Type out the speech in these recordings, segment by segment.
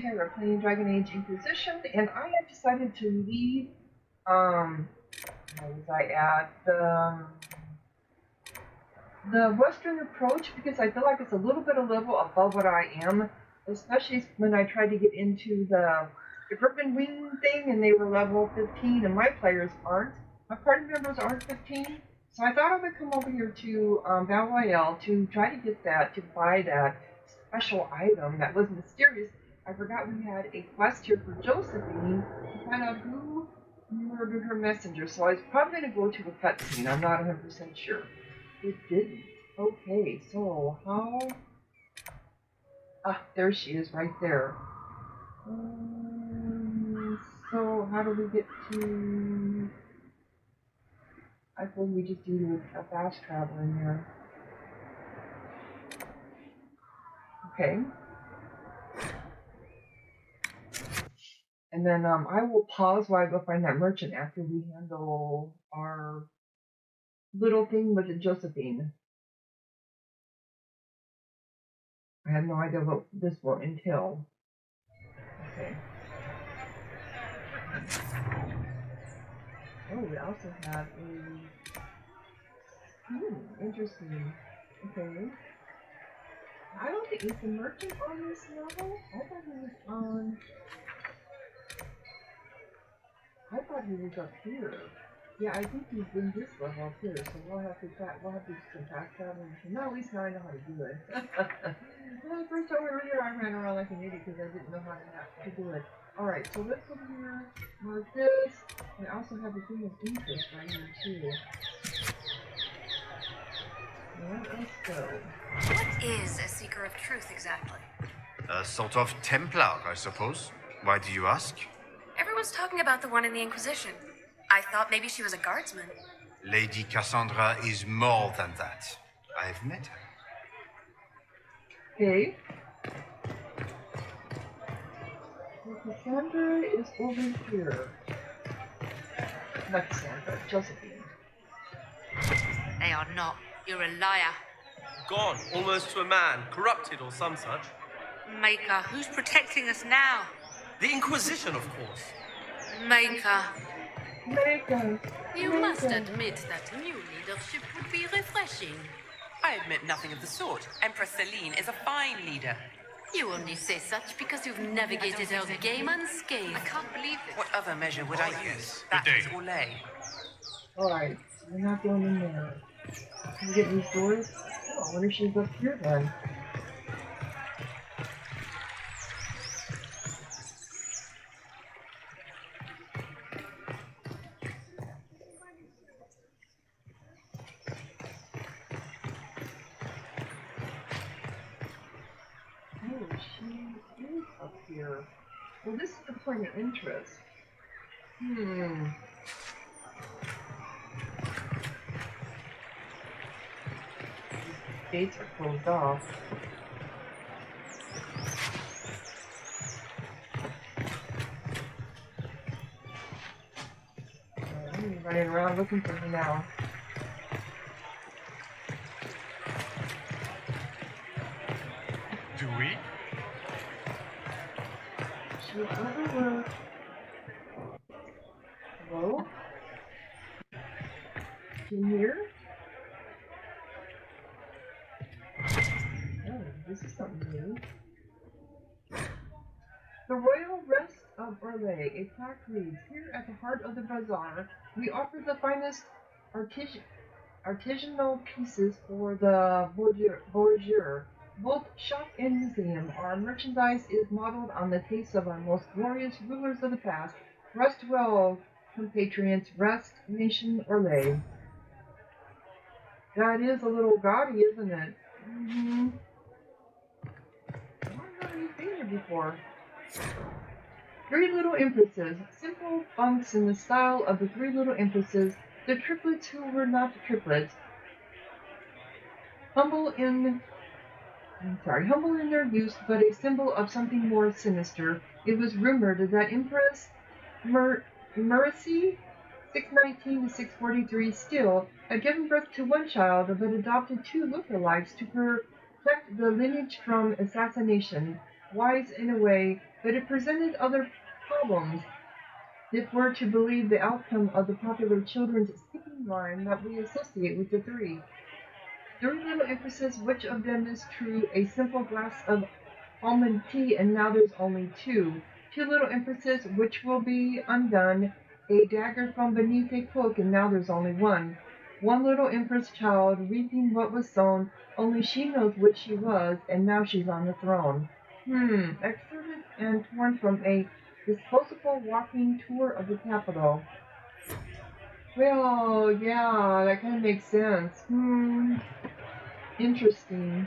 Terra playing Dragon Age Inquisition, and I have decided to leave, where was I at? The Western approach, because I feel like it's a little bit a level above what I am, especially when I tried to get into the Griffin Wing thing and they were level 15 and my players aren't. My party members aren't 15. So I thought I would come over here to Val Royeaux to try to get that, to buy that special item that was mysterious. I forgot we had a quest here for Josephine to find out who murdered her messenger. So I was probably going to go to a cutscene. I'm not 100% sure. It didn't. Okay, so how... Ah, there she is, right there. So how do we get to... I think we just do a fast travel in here. Okay. And then I will pause while I go find that merchant after we handle our little thing with Josephine. I have no idea what this will entail. Okay. Oh, we also have a... interesting. Okay. I don't think he's the merchant on this level. I thought he was up here. Yeah, I think he's in this level up here, so we'll have to do some fast traveling. Now at least now I know how to do it. Well, the first time we were here, I ran around like an idiot because I didn't know how to do it. Alright, so let's go here, mark this. I also have a thing of interest right here too. Let's go. What is a seeker of truth exactly? A sort of Templar, I suppose. Why do you ask? Everyone's talking about the one in the Inquisition. I thought maybe she was a guardsman. Lady Cassandra is more than that. I've met her. Okay. So Cassandra is over here. Not Cassandra, Josephine. They are not. You're a liar. Gone, almost to a man, corrupted or some such. Maker, who's protecting us now? The Inquisition, of course. Maker. Maker. You must admit that new leadership would be refreshing. I admit nothing of the sort. Empress Celine is a fine leader. You only say such because you've navigated our game unscathed. I can't believe this. What other measure would I use? That is Olay. Alright, we're not going in there. Can we get these doors? Oh, I wonder if she's up here then. Oh, she is up here. Well, this is the point of interest. Gates are closed off. I'm gonna be running around looking for her now. Do we? She's overworked. Hello? In here? Oh, this is something new. The Royal Rest of Orlais, a plaque reads, "Here at the heart of the bazaar, we offer the finest artisanal pieces for the bourgeois. Both shop and museum, our merchandise is modeled on the tastes of our most glorious rulers of the past. Rest well, compatriots, rest, nation Orlais." That is a little gaudy, isn't it? Mm-hmm. I've never seen it before. Three Little Empresses. Simple funks in the style of the Three Little Empresses, the triplets who were not triplets. Humble in their youth, but a symbol of something more sinister. It was rumored that Empress Mercy, 619 to 643, still had given birth to one child, but adopted two lookalikes to protect the lineage from assassination. wise in a way, but it presented other problems if we're to believe the outcome of the popular children's skipping rhyme that we associate with the three. Three little emphasis, which of them is true? A simple glass of almond tea, and now there's only two. Two little emphasis, which will be undone? A dagger from beneath a cloak, and now there's only one. One little empress child, reaping what was sown, only she knows which she was, and now she's on the throne. Excerpted and torn from a disposable walking tour of the capital. Well, yeah, that kind of makes sense. Interesting.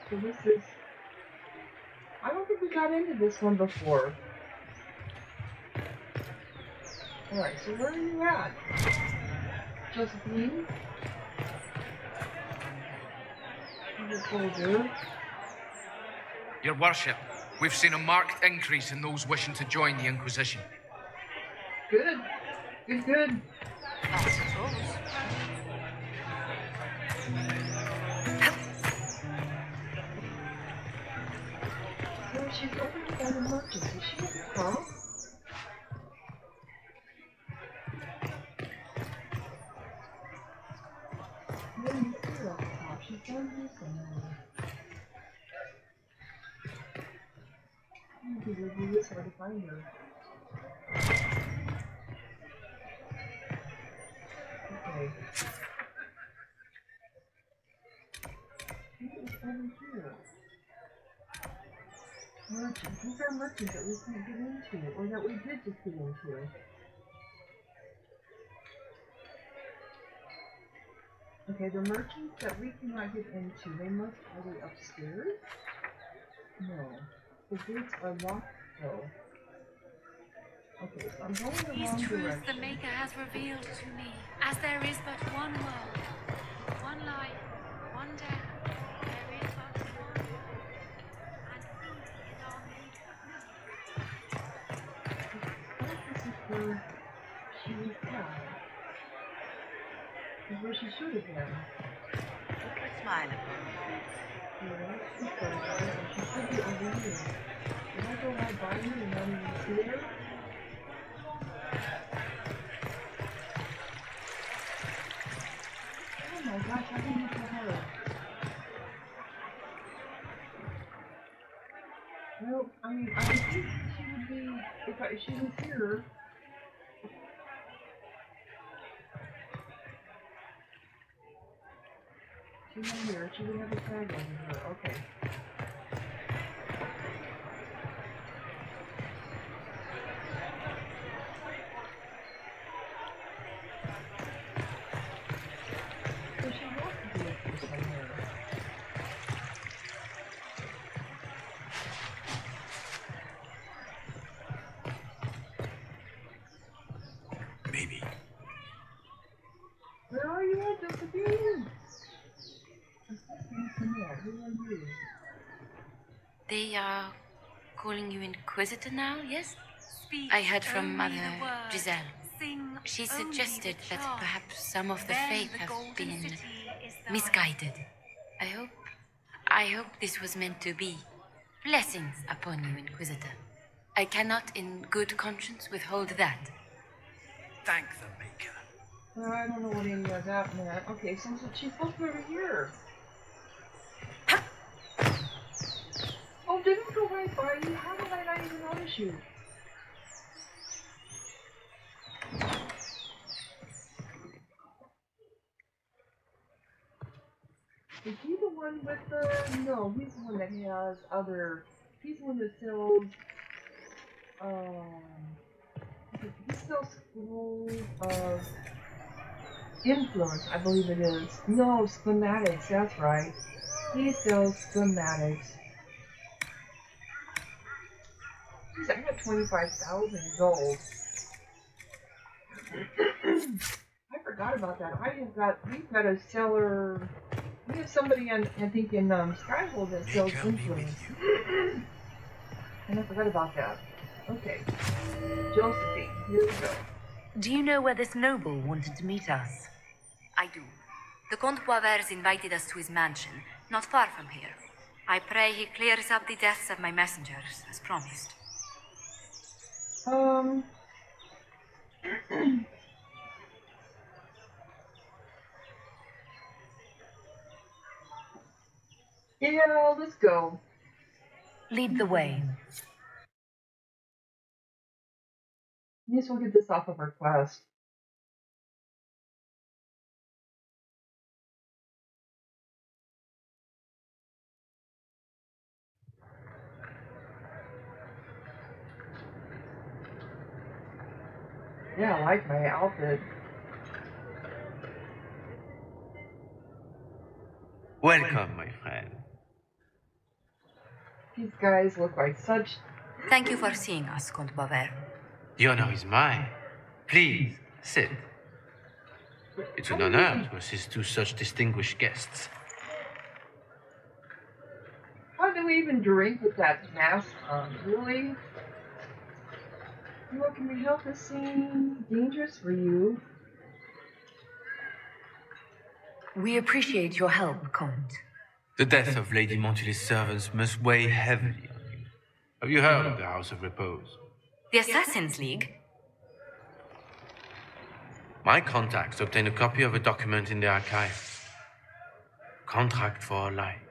So this is... I don't think we got into this one before. Alright, so where are you at? Josephine? Your soldier. Your worship, we've seen a marked increase in those wishing to join the Inquisition. Good. Good. I suppose. So she's opened by the merchant. Is she at the top? No, you see her at the top. She's down here somewhere. Maybe it would be this hard to find her. Okay. Maybe it's over here. Merchants. These are merchants that we can't get into, or that we did just get into. Okay, the merchants that we cannot get into, they must be upstairs? No. The gates are locked though. Okay, so I'm going the These wrong truths direction. the Maker has revealed to me, as there is but one world, one life, one death. There is but one, and He is our Maker. I think this is where she was at. Is where she should have been. Put a smile upon me. Yeah, she's over there. She should be over here. Did I go right by you and not even see her? Oh my gosh, how can you tell her? Well, I mean, I would think she would be, if she was here. She's not here, she would have a tag over her, okay. So she has to be up here somewhere. Maybe. Where are you at, Josephine? Who are you? They are calling you Inquisitor now, yes? Speak I heard from only Mother the word. Giselle. Sing She only suggested the that charm. perhaps some of the Then faith the have golden been city is thine. misguided. I hope this was meant to be. Blessings upon you, Inquisitor. I cannot in good conscience withhold that. Thank the Maker. Well, I don't know what any of that meant. Okay, so she's supposed to be over here. Oh, did it go right by you? How did I not even notice you? Is he the one with the... No, he's the one that has other... He's the one that sells... He sells scrolls of... influence, I believe it is. No, schematics, that's right. He sells schematics. Jeez, I got 25,000 gold. I forgot about that. We've got a seller. We have somebody I think in Skyhold that sells influence. And I forgot about that. Okay. Josephine, here we go. Do you know where this noble wanted to meet us? I do. The Comte Boisvert invited us to his mansion, not far from here. I pray he clears up the deaths of my messengers, as promised. Yeah, let's go. Lead the way. At least we'll get this off of our quest. Yeah, I like my outfit. Welcome, my friend. These guys look like such... Thank you for seeing us, Comte Boisvert. The honor is mine. Please, sit. It's an honor to assist two such distinguished guests. How do we even drink with that mask on? Really? What can we help this seem dangerous for you? We appreciate your help, Comte. The death of Lady Montily's servants must weigh heavily on you. Have you heard of the House of Repose? The Assassin's League? My contacts obtained a copy of a document in the archives. Contract for life.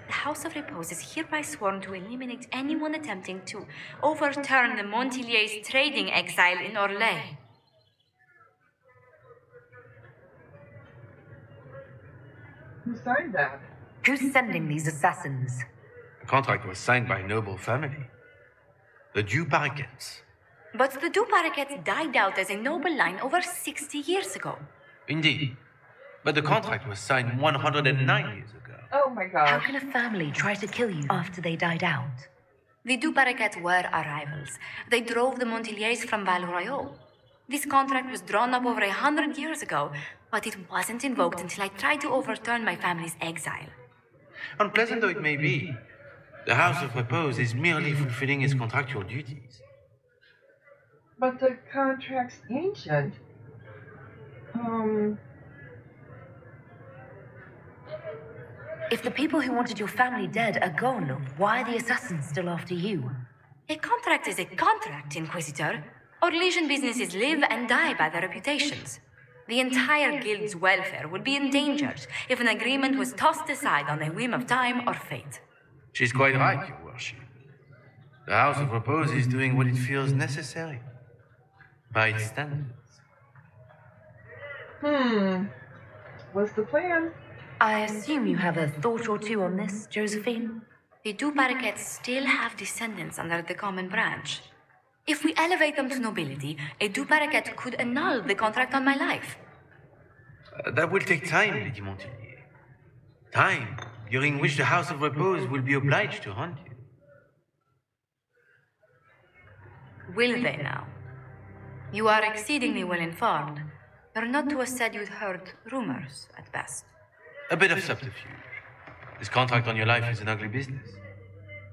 The House of Repose is hereby sworn to eliminate anyone attempting to overturn the Montiliers' trading exile in Orlais. Who signed that? Who's sending these assassins? The contract was signed by a noble family. The Du Paraquets. But the Du Paraquets died out as a noble line over 60 years ago. Indeed. But the contract was signed 109 years ago. Oh my gosh. How can a family try to kill you after they died out? The Du Paraquets were our rivals. They drove the Montiliers from Val Royeaux. This contract was drawn up over 100 years ago, but it wasn't invoked until I tried to overturn my family's exile. Unpleasant though it may be, the House of Repose is merely fulfilling its contractual duties. But the contract's ancient. If the people who wanted your family dead are gone, why are the assassins still after you? A contract is a contract, Inquisitor. Orlesian businesses live and die by their reputations. The entire guild's welfare would be endangered if an agreement was tossed aside on a whim of time or fate. She's quite right, Your Worship. The House of Repose is doing what it feels necessary. By its standards. What's the plan? I assume you have a thought or two on this, Josephine? The Du Paraquets still have descendants under the common branch. If we elevate them to nobility, a Du Paraquet could annul the contract on my life. That will take time, Lady Montilier. Time during which the House of Repose will be obliged to hunt you. Will they now? You are exceedingly well informed. You're not to have said you'd heard rumors, at best. A bit of subterfuge. This contract on your life is an ugly business.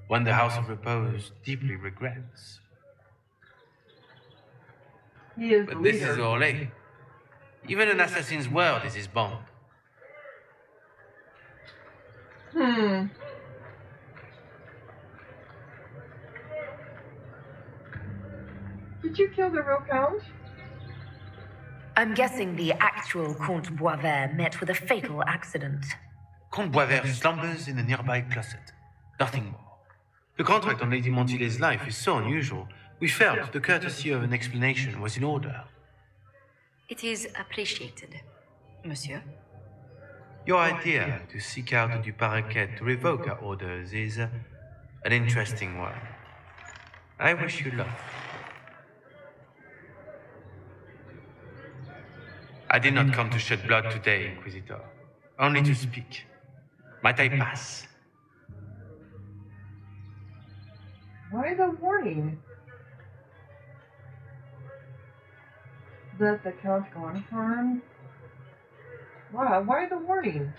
One the House of Repose deeply regrets. He is But the this leader. is Orlais. Even an assassin's word is his bond. Did you kill the real count? I'm guessing the actual Comte Boisvert met with a fatal accident. Comte Boisvert slumbers in a nearby closet. Nothing more. The contract on Lady Montilier's life is so unusual, we felt the courtesy of an explanation was in order. It is appreciated, monsieur. Your idea to seek out the Du Paraquet to revoke our orders is an interesting one. I wish you luck. I did not come to shed blood today, Inquisitor. Only to speak. Might I pass? Why the warning? Let the count go unharmed. Wow, why the warning?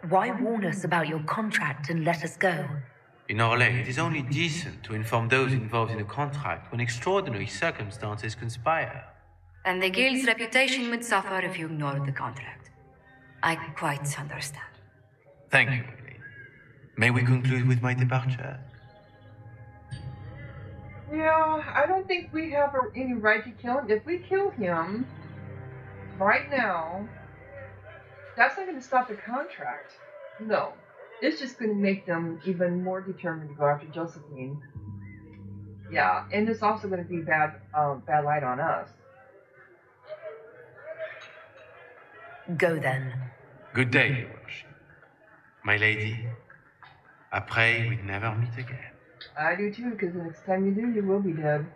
Why warn us about your contract and let us go? In Orlais, it is only decent to inform those involved in a contract when extraordinary circumstances conspire. And the guild's reputation would suffer if you ignored the contract. I quite understand. Thank you, Eileen. May we conclude with my departure? Yeah, I don't think we have any right to kill him. If we kill him right now, that's not going to stop the contract. No. It's just going to make them even more determined to go after Josephine. Yeah, and it's also going to be bad light on us. Go then. Good day, Your Worship. My lady, I pray we never meet again. I do too, because the next time you do, you will be dead.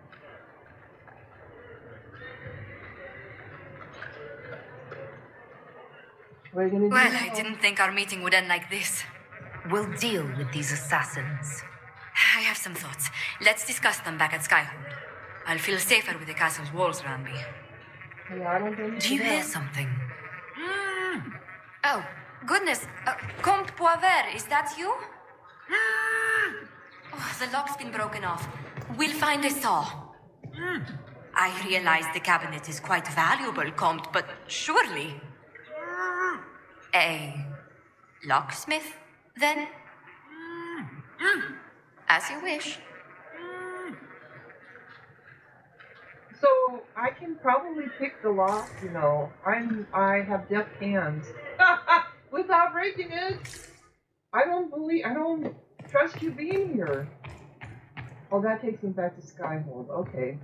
What are you gonna do? Well, I didn't think our meeting would end like this. We'll deal with these assassins. I have some thoughts. Let's discuss them back at Skyhold. I'll feel safer with the castle's walls around me. Yeah, I don't think Do you hear something? Oh, goodness. Comte Boisvert, is that you? Oh, the lock's been broken off. We'll find a saw. I realize the cabinet is quite valuable, Comte, but surely... A locksmith, then? As you wish. So I can probably pick the lock, you know. I have deft hands. Without breaking it. I don't trust you being here. Oh, that takes me back to Skyhold. Okay.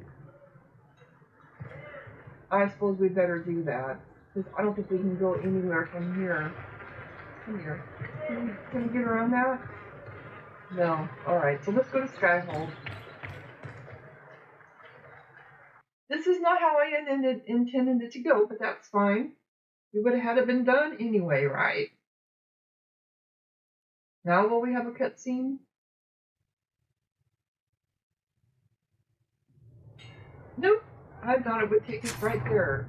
I suppose we better do that. Because I don't think we can go anywhere from here. Come here. Can we get around that? No. Alright, so let's go to Skyhold. This is not how I intended it to go, but that's fine. We would have had it been done anyway, right? Now will we have a cutscene? Nope. I thought it would take us right there.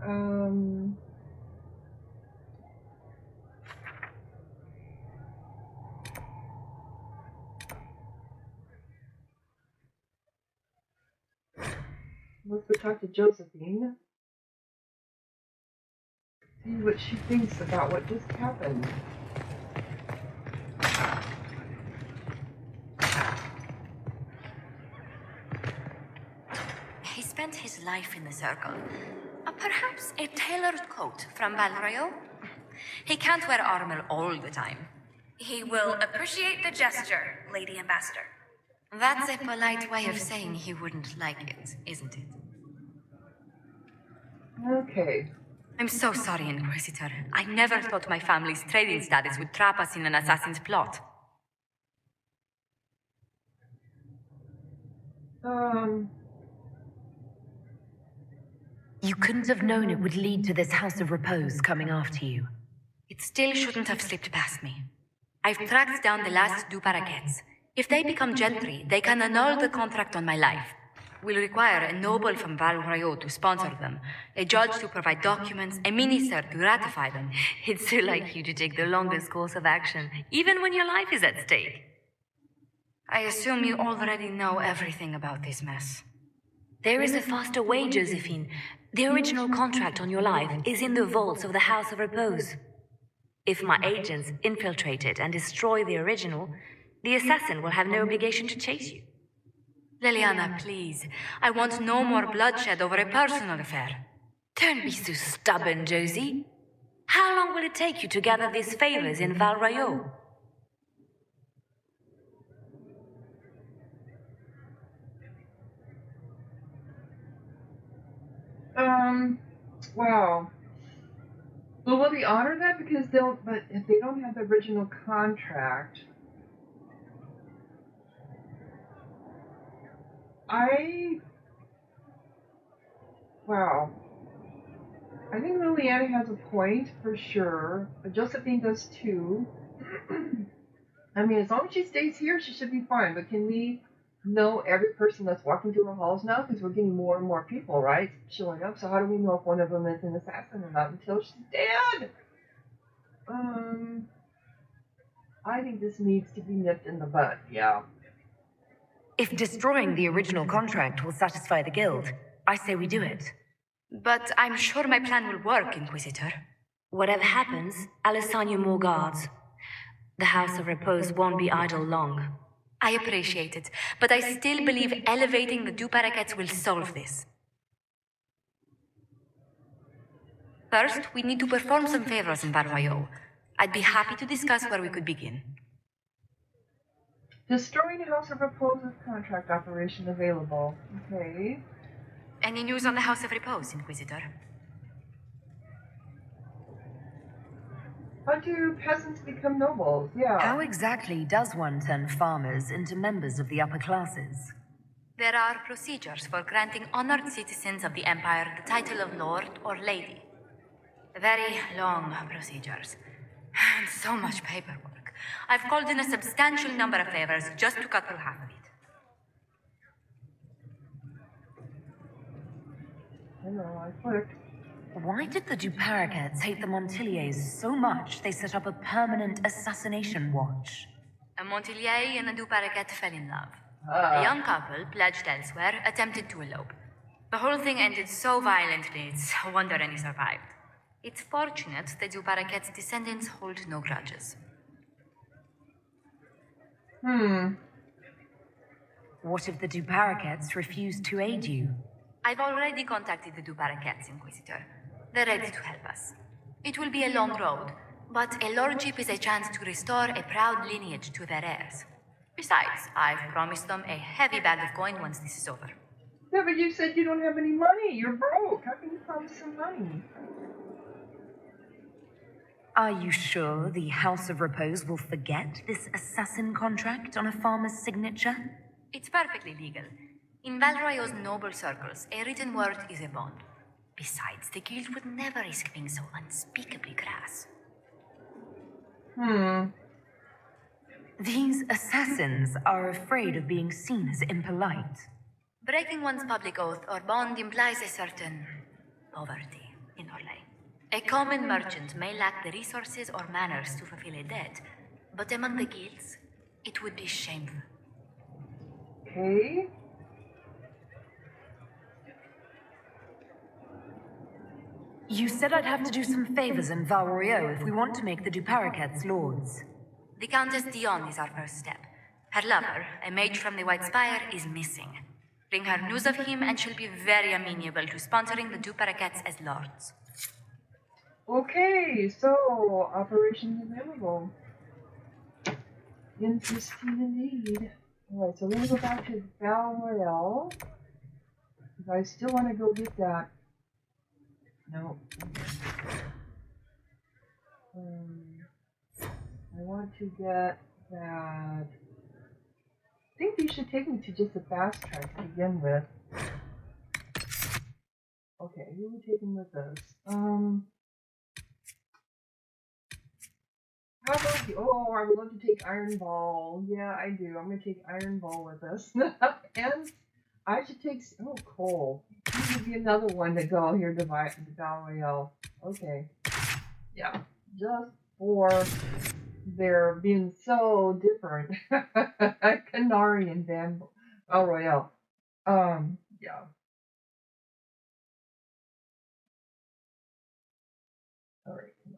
Let's go talk to Josephine. See what she thinks about what just happened. He spent his life in the circle. Perhaps a tailored coat from Val Royeaux? He can't wear armor all the time. He will appreciate the gesture, Lady Ambassador. That's a polite way of saying he wouldn't like it, isn't it? Okay. I'm so sorry, Inquisitor. I never thought my family's trading status would trap us in an assassin's plot. You couldn't have known it would lead to this House of Repose coming after you. It still shouldn't have slipped past me. I've tracked down the last two paraquets. If they become gentry, they can annul the contract on my life. We'll require a noble from Val Royeaux to sponsor them, a judge to provide documents, a minister to ratify them. It's so like you to take the longest course of action, even when your life is at stake. I assume you already know everything about this mess. There is a faster way, Josephine. The original contract on your life is in the vaults of the House of Repose. If my agents infiltrate it and destroy the original, the assassin will have no obligation to chase you. Liliana, please. I want no more bloodshed over a personal affair. Don't be so stubborn, Josie. How long will it take you to gather these favors in Val Royeaux? Wow. Well, will they honor that? Because but if they don't have the original contract, wow. I think Liliana has a point for sure, but Josephine does too. I mean, as long as she stays here, she should be fine. But can we know every person that's walking through her halls now? Because we're getting more and more people, right, showing up. So how do we know if one of them is an assassin or not until she's dead? I think this needs to be nipped in the bud. Yeah. If destroying the original contract will satisfy the Guild, I say we do it. But I'm sure my plan will work, Inquisitor. Whatever happens, I'll assign you more guards. The House of Repose won't be idle long. I appreciate it, but I still believe elevating the Du Paraquets will solve this. First, we need to perform some favors in Val Royeaux. I'd be happy to discuss where we could begin. Destroying House of Repose's contract operation available. Okay. Any news on the House of Repose, Inquisitor? How do peasants become nobles? Yeah. How exactly does one turn farmers into members of the upper classes? There are procedures for granting honored citizens of the Empire the title of Lord or Lady. Very long procedures. And so much paperwork. I've called in a substantial number of favors just to cut through half of it. Hello, I clicked. Why did the Du Paraquets hate the Montiliers so much they set up a permanent assassination watch? A Montilier and a Du Paraquet fell in love. A young couple, pledged elsewhere, attempted to elope. The whole thing ended so violently, it's a wonder any survived. It's fortunate the Du Paraquets' descendants hold no grudges. What if the Du Paraquets refuse to aid you? I've already contacted the Du Paraquets, Inquisitor. They're ready to help us. It will be a long road, but a lordship is a chance to restore a proud lineage to their heirs. Besides, I've promised them a heavy bag of coin once this is over. Yeah, but you said you don't have any money. You're broke. How can you promise some money? Are you sure the House of Repose will forget this assassin contract on a farmer's signature? It's perfectly legal. In Val Royeaux's noble circles, a written word is a bond. Besides, the guild would never risk being so unspeakably crass. These assassins are afraid of being seen as impolite. Breaking one's public oath or bond implies a certain poverty in Orlais. A common merchant may lack the resources or manners to fulfill a debt, but among the guilds, it would be shameful. Okay. You said I'd have to do some favors in Val Royeaux if we want to make the Du Paraquets lords. The Countess Dion is our first step. Her lover, a mage from the White Spire, is missing. Bring her news of him and she'll be very amenable to sponsoring the Du Paraquets as lords. Okay, so operations available. Interesting indeed. Alright, so we're gonna go back to Val Royeaux. Because I still want to go get that. No. I want to get that. I think these should take me to just a fast track to begin with. Okay, who are we taking with us? How about you? Oh, I would love to take Iron Ball. Yeah, I do. I'm going to take Iron Ball with us. And I should take... Oh, coal. This would be another one to go here to Val Royeaux. Okay. Yeah. Just for their being so different. Canary and Val Royeaux. Yeah. Alright, come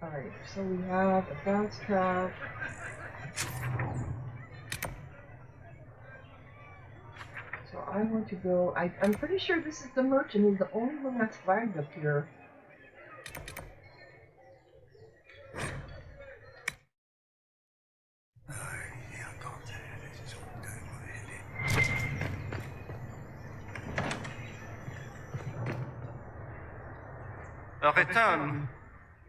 on. Alright, so we have a fast track. So I want to go, I'm pretty sure this is the merchant, he's the only one that's flagged up here. A return.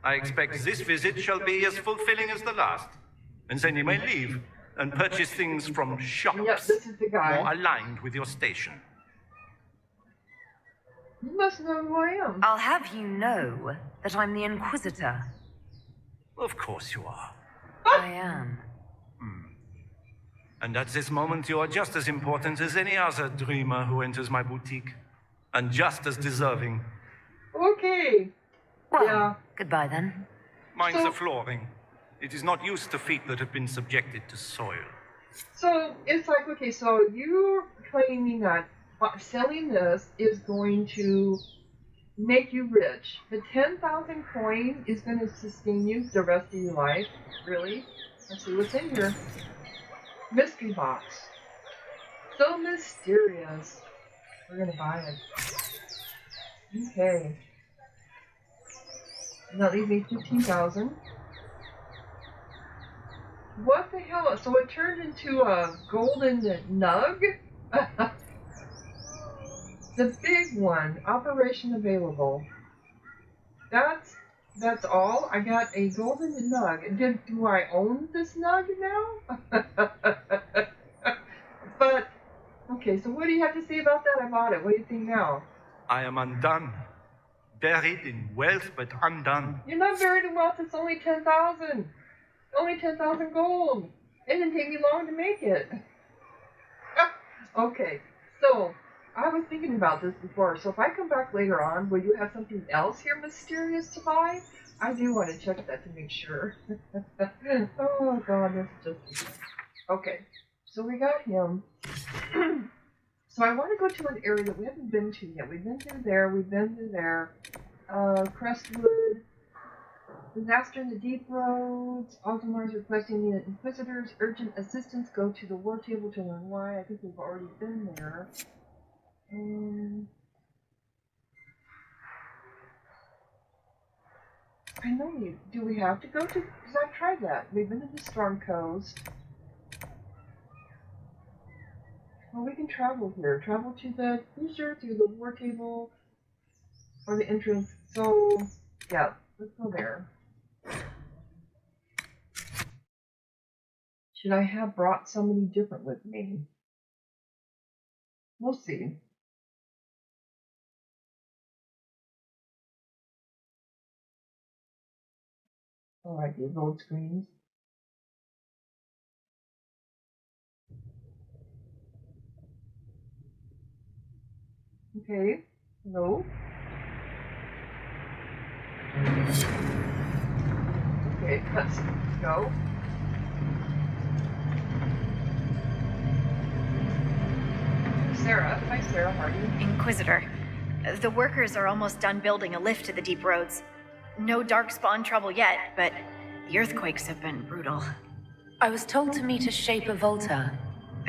I expect this visit shall be as fulfilling as the last. And then you may leave and purchase things from shops Yep, this is the guy. more aligned with your station. You must know who I am. I'll have you know that I'm the Inquisitor. Of course you are. I am. And at this moment you are just as important as any other dreamer who enters my boutique. And just as deserving. Okay. Well, Yeah. goodbye then. Mind So- the flooring. It is not used to feet that have been subjected to soil. So it's like, okay, so you're claiming that selling this is going to make you rich. The 10,000 coin is going to sustain you the rest of your life. Really? Let's see what's in here. Mystery box. So mysterious. We're going to buy it. Okay. That leaves me 15,000. What the hell? So it turned into a golden nug? The big one. Operation available. That's all? I got a golden nug. Do I own this nug now? But, okay, so what do you have to say about that? I bought it. What do you think now? I am undone. Buried in wealth, but undone. You're not buried in wealth. It's only 10,000. Only 10,000 gold. It didn't take me long to make it. Okay, so I was thinking about this before. So if I come back later on, will you have something else here mysterious to buy? I do want to check that to make sure. Oh God, that's just... Okay, so we got him. So I want to go to an area that we haven't been to yet. We've been through there. We've been through there. Crestwood. Disaster in the deep roads. Altamar's requesting the Inquisitor's urgent assistance. Go to the war table to learn why. I think we've already been there. I know you. Do we have to go to? Because I tried that. We've been to the Storm Coast. Well, we can travel here. Travel to the cruiser, through the war table, or the entrance. So, yeah, let's go there. Should I have brought somebody different with me? We'll see. Alright, these old screens. Okay, hello. Okay, let's go. Sarah. Hi, Sarah. How are you? Inquisitor. The workers are almost done building a lift to the deep roads. No darkspawn trouble yet, but the earthquakes have been brutal. I was told to meet a Shaper Volta.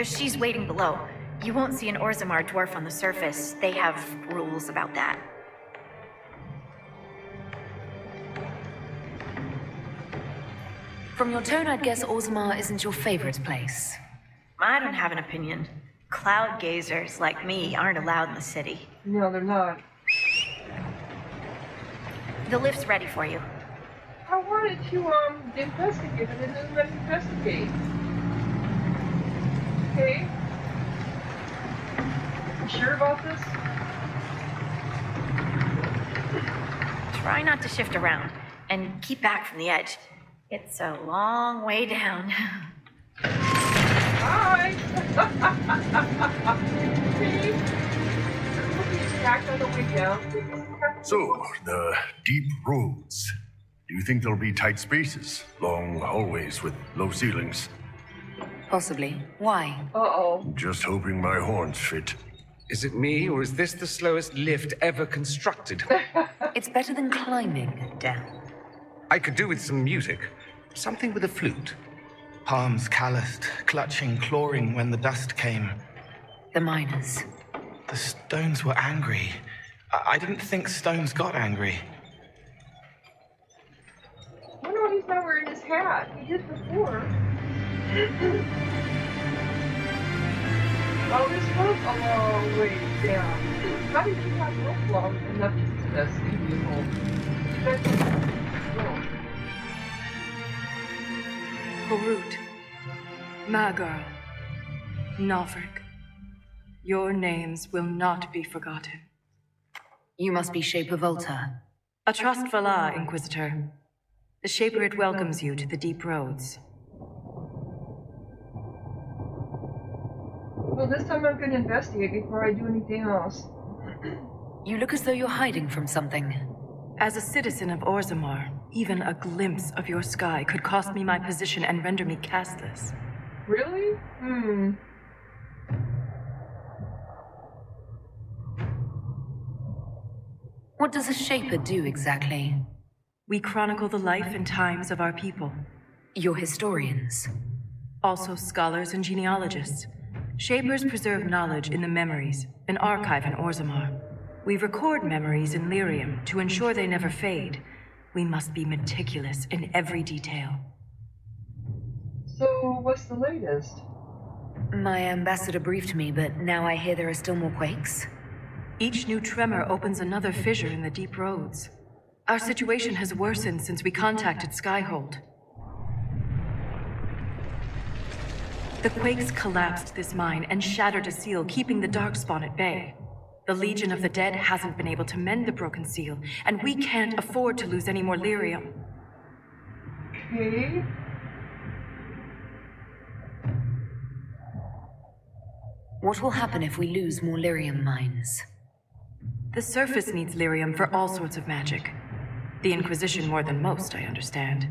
She's waiting below. You won't see an Orzammar dwarf on the surface. They have rules about that. From your tone, I'd guess Orzammar isn't your favorite place. I don't have an opinion. Cloud gazers like me aren't allowed in the city. No, they're not. The lift's ready for you. I wanted to investigate, but it didn't let me investigate. Okay. You sure about this? Try not to shift around, and keep back from the edge. It's a long way down. Hi! See? Attacked on the way down. So, the deep roads. Do you think there'll be tight spaces? Long hallways with low ceilings? Possibly. Why? Uh-oh. Just hoping my horns fit. Is it me, or is this the slowest lift ever constructed? It's better than climbing down. I could do with some music. Something with a flute. Palms calloused, clutching, clawing when the dust came. The miners. The stones were angry. I didn't think stones got angry. I wonder why he's not wearing his hat. He did before. Oh, this rope's a long way down. How did you have rope long enough to do this? Harut, Magar, Novrik, your names will not be forgotten. You must be Shaper Volta. A trust Vala, Inquisitor. The Shaperit welcomes you to the deep roads. Well, this time I'm going to investigate before I do anything else. You look as though you're hiding from something. As a citizen of Orzammar, even a glimpse of your sky could cost me my position and render me castless. Really? What does a Shaper do exactly? We chronicle the life and times of our people. You're historians. Also scholars and genealogists. Shapers preserve knowledge in the memories, an archive in Orzammar. We record memories in Lyrium to ensure they never fade. We must be meticulous in every detail. So, what's the latest? My ambassador briefed me, but now I hear there are still more quakes. Each new tremor opens another fissure in the deep roads. Our situation has worsened since we contacted Skyhold. The quakes collapsed this mine and shattered a seal, keeping the Darkspawn at bay. The Legion of the Dead hasn't been able to mend the broken seal, and we can't afford to lose any more lyrium. Okay. What will happen if we lose more lyrium mines? The surface needs lyrium for all sorts of magic. The Inquisition more than most, I understand.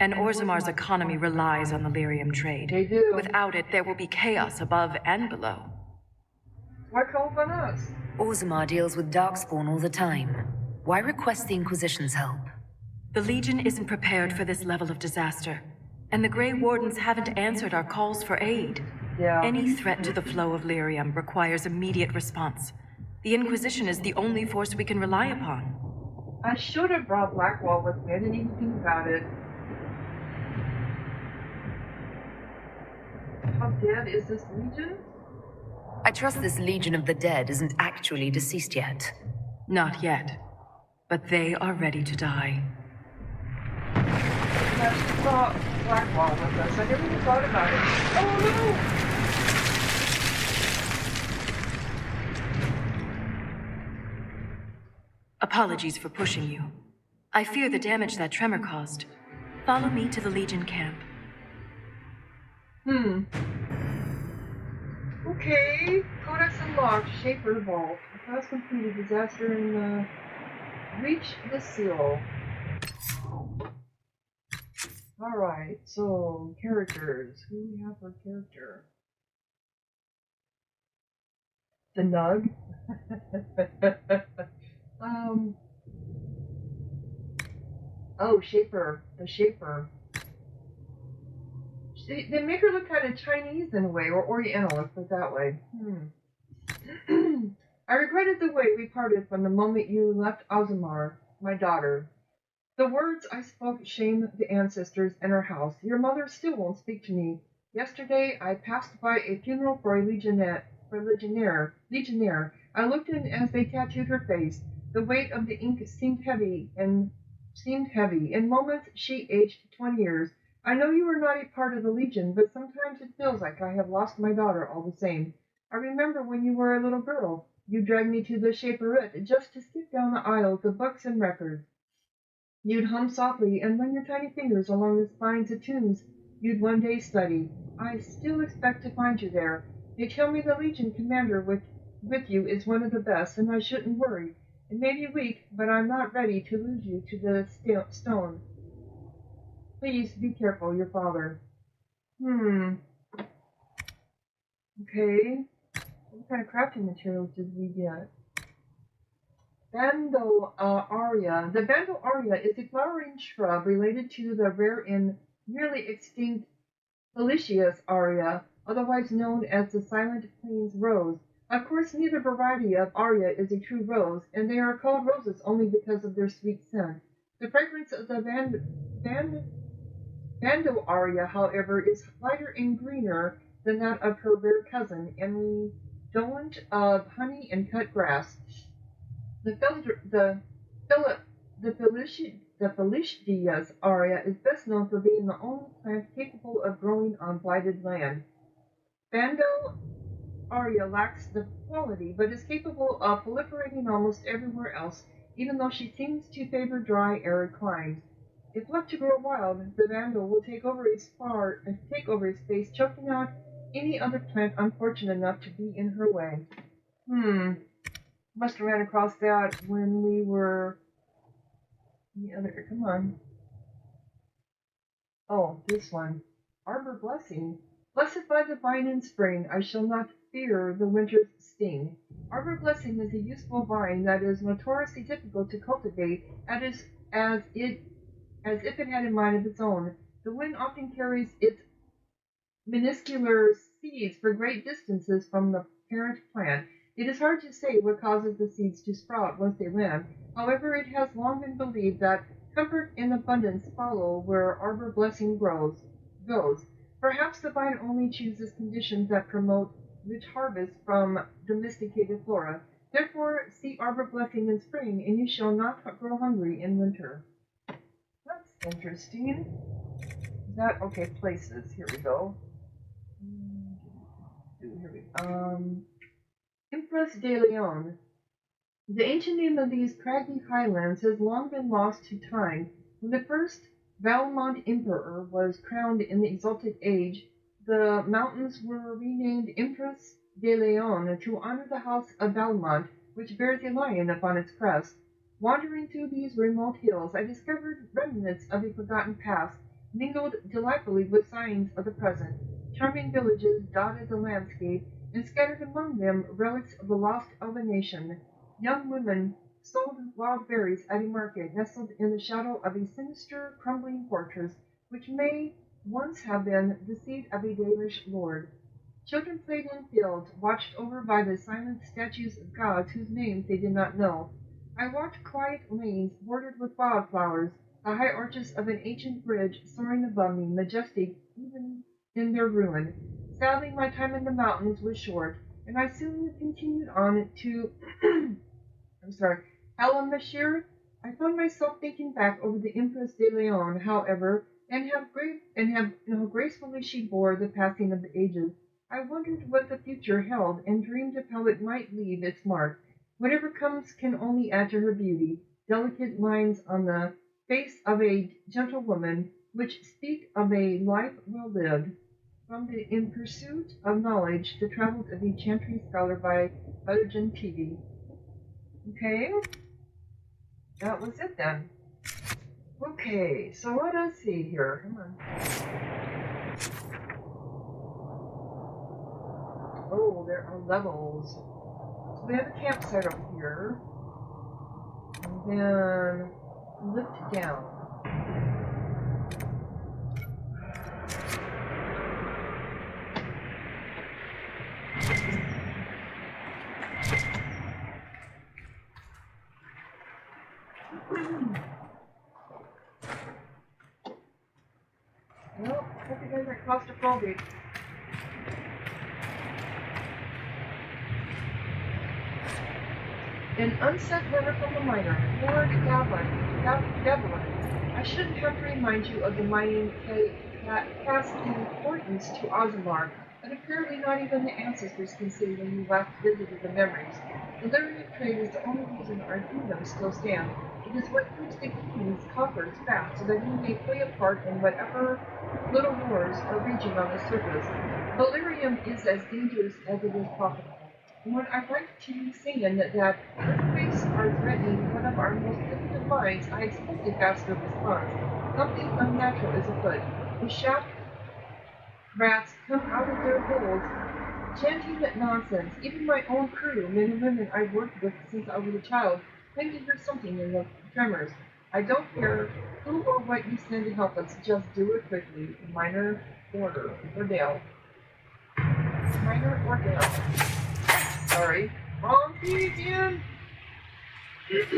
And Orzammar's economy relies on the lyrium trade. They do. Without it, there will be chaos above and below. Why call upon us? Orzammar deals with Darkspawn all the time. Why request the Inquisition's help? The Legion isn't prepared for this level of disaster, and the Grey Wardens haven't answered our calls for aid. Yeah. Any threat to the flow of lyrium requires immediate response. The Inquisition is the only force we can rely upon. I should have brought Blackwall with me. I didn't even think about it. How dead is this Legion? I trust this Legion of the Dead isn't actually deceased yet. Not yet. But they are ready to die. I should brought Blackwall with us. I never even thought about it. Oh no! Apologies for pushing you. I fear the damage that tremor caused. Follow me to the Legion camp. Okay. Codex unlocked. Shaper Vault. Task completed. Disaster in reach the seal. Alright, so characters. Who do we have for character? The Nug. Oh, Shaper. The Shaper. They make her look kind of Chinese in a way, or Oriental, let's put it that way. I regretted the way we parted from the moment you left Orzammar, my daughter. The words I spoke shamed the ancestors and our house. Your mother still won't speak to me. Yesterday, I passed by a funeral for a legionnaire. I looked in as they tattooed her face. The weight of the ink seemed heavy. In moments, she aged 20 years. I know you are not a part of the Legion, but sometimes it feels like I have lost my daughter all the same. I remember when you were a little girl. You dragged me to the Shaperette just to skip down the aisles of books and records. You'd hum softly and run your tiny fingers along the spines of tombs you'd one day study. I still expect to find you there. They tell me the Legion commander with you is one of the best, and I shouldn't worry. It may be weak, but I'm not ready to lose you to the stone. Please be careful, your father. Okay. What kind of crafting materials did we get? Bandol Aria. The Bandol Aria is a flowering shrub related to the rare and nearly extinct Felicius Aria, otherwise known as the Silent Plains Rose. Of course, neither variety of Aria is a true rose, and they are called roses only because of their sweet scent. The fragrance of the Bandol Aria, however, is lighter and greener than that of her rare cousin, and redolent of honey and cut grass. The Felicidias Aria is best known for being the only plant capable of growing on blighted land. Bandol Aria lacks the quality, but is capable of proliferating almost everywhere else, even though she seems to favor dry, arid climes. If left to grow wild, the Vandal will take over a space, choking out any other plant unfortunate enough to be in her way. Must have ran across that when we were come on. Oh, this one. Arbor Blessing. Blessed by the vine in spring, I shall not fear the winter's sting. Arbor Blessing is a useful vine that is notoriously difficult to cultivate as if it had a mind of its own. The wind often carries its minuscule seeds for great distances from the parent plant. It is hard to say what causes the seeds to sprout once they land. However, it has long been believed that comfort and abundance follow where Arbor Blessing goes. Perhaps the vine only chooses conditions that promote rich harvest from domesticated flora. Therefore, see Arbor Blessing in spring, and you shall not grow hungry in winter. That's interesting. Okay, places. Here we go. Empress de Leon. The ancient name of these craggy highlands has long been lost to time. When the first Valmont Emperor was crowned in the Exalted Age, the mountains were renamed Empress de Leon to honor the house of Valmont, which bears a lion upon its crest. Wandering through these remote hills, I discovered remnants of a forgotten past, mingled delightfully with signs of the present. Charming villages dotted the landscape, and scattered among them relics of the lost of a nation. Young women sold wild berries at a market nestled in the shadow of a sinister, crumbling fortress, which may once have been the seat of a Danish lord. Children played in fields, watched over by the silent statues of gods whose names they did not know. I walked quiet lanes bordered with wildflowers, the high arches of an ancient bridge soaring above me, majestic even in their ruin. Sadly, my time in the mountains was short, and I soon continued on to Alamashir. I found myself thinking back over the Empress de Leon, however, and how gracefully she bore the passing of the ages. I wondered what the future held, and dreamed of how it might leave its mark. Whatever comes can only add to her beauty. Delicate lines on the face of a gentlewoman, which speak of a life well lived. From the In Pursuit of Knowledge, The Travels of a Chantry Scholar by Belgian TV. Okay, that was it then. Okay, so let us see here. Come on. Oh, there are levels. So we have a campsite up here. And then lift down. Well, hope you guys aren't claustrophobic. An unsent letter from a miner, Lord Devlin. I shouldn't have to remind you of the mining past importance to Ozmar, but apparently not even the ancestors consider when you last visited the memories. The lyrium trade is the only reason our kingdom still stands. It is what keeps the king's coffers fast, so that he may play a part in whatever little wars are raging on the surface. Valerium is as dangerous as it is profitable. And when I write to you saying that earthquakes are threatening one of our most difficult mines, I expect a faster response. Something unnatural is afoot. The shaft rats come out of their holes, chanting nonsense. Even my own crew, men and women I've worked with since I was a child, claim to hear something in the tremors. I don't care who or what you send to help us, just do it quickly. Minor order. Ordale. Minor Ordale. Sorry. Wrong key again! Keep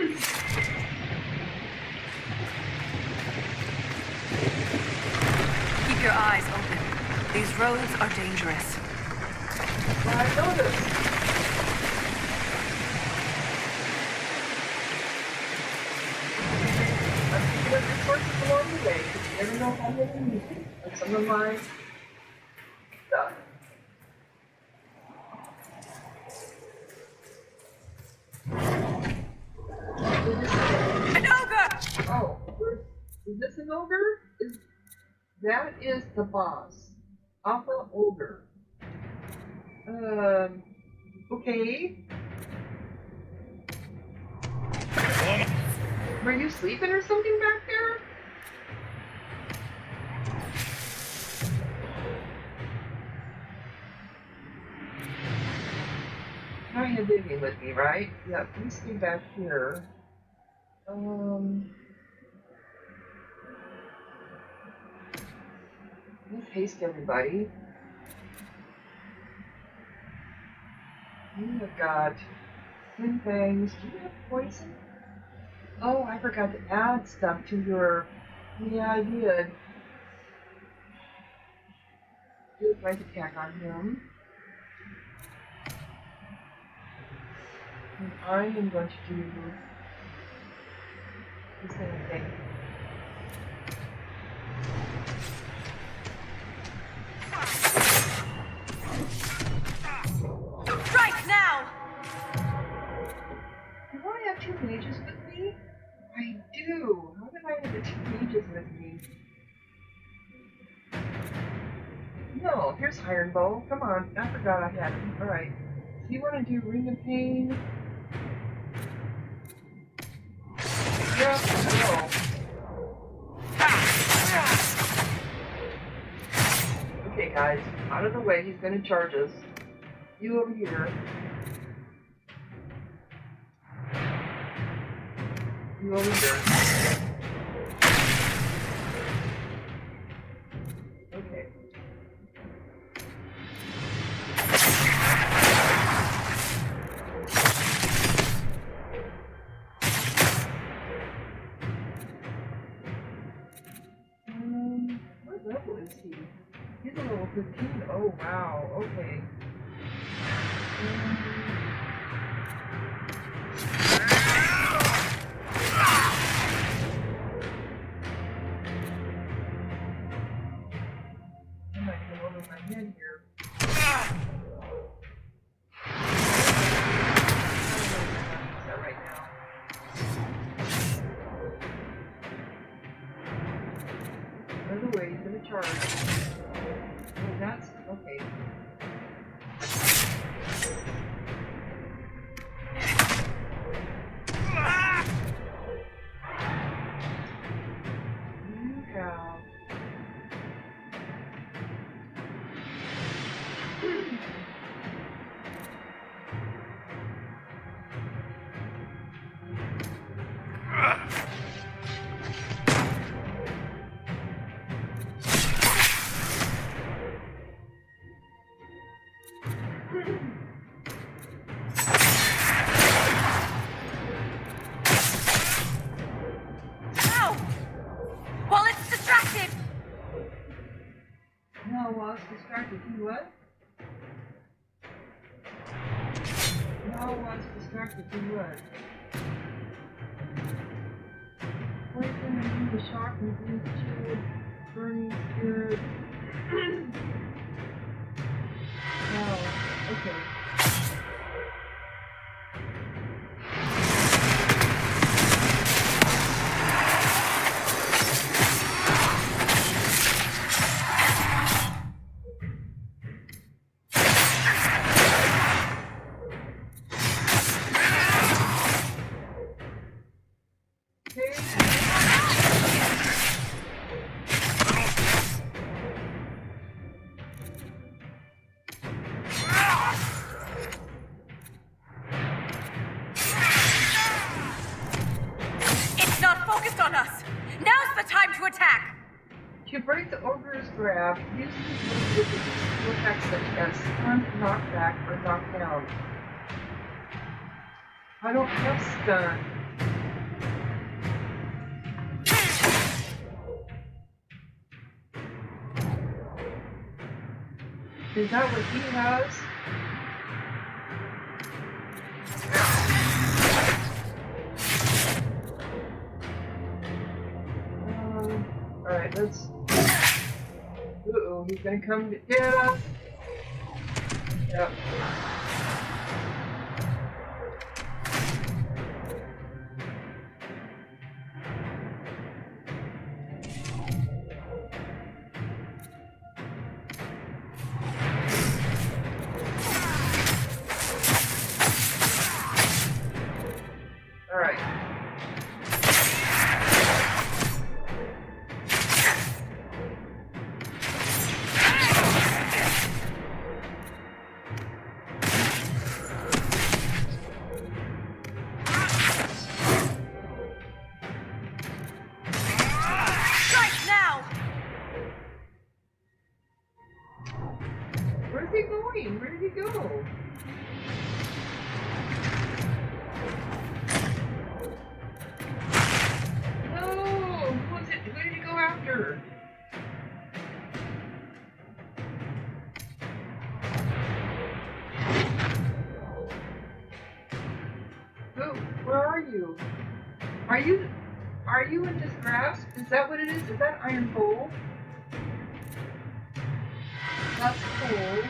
your eyes open. These roads are dangerous. I noticed. I'm picking up resources along the way. You never know how many you need. And some of my stuff. An ogre! Oh, is this an ogre? That is the boss. Alpha Ogre. Okay. Were you sleeping or something back there? a digging with me, right? Yeah, please stay back here. Let's haste everybody. You have got twin fangs. Do you have poison? Oh, I forgot to add stuff to your... Yeah, I did. Do a flank attack on him. And I am going to do the same thing. Strike now! Do I have two mages with me? I do. How did I have the two mages with me? No, here's Iron Bow. Come on, I forgot I had him. Alright. So you want to do Ring of Pain? Yeah, no. Okay, guys, out of the way. He's going to charge us. You over here. You over here. Okay. What level is he? He's a level 15. Oh, wow. Okay. I might go over my head here. Right now. By the way, he's gonna charge. Oh, that's okay. You have distracted. He what? No, was distracted. He what? Poison and the shock and bleed shield, burning spirit. Oh, okay. To break the ogre's grab, use the effects such as stun, knockback, or knockdown. I don't have stun. Is that what he has? Alright, let's... Uh-oh, he's gonna come to get us. Yep. Alright. going? Where did he go? No! Who did he go after? Who? Where are you? Are you in this grasp? Is that what it is? Is that iron bowl? That's cool.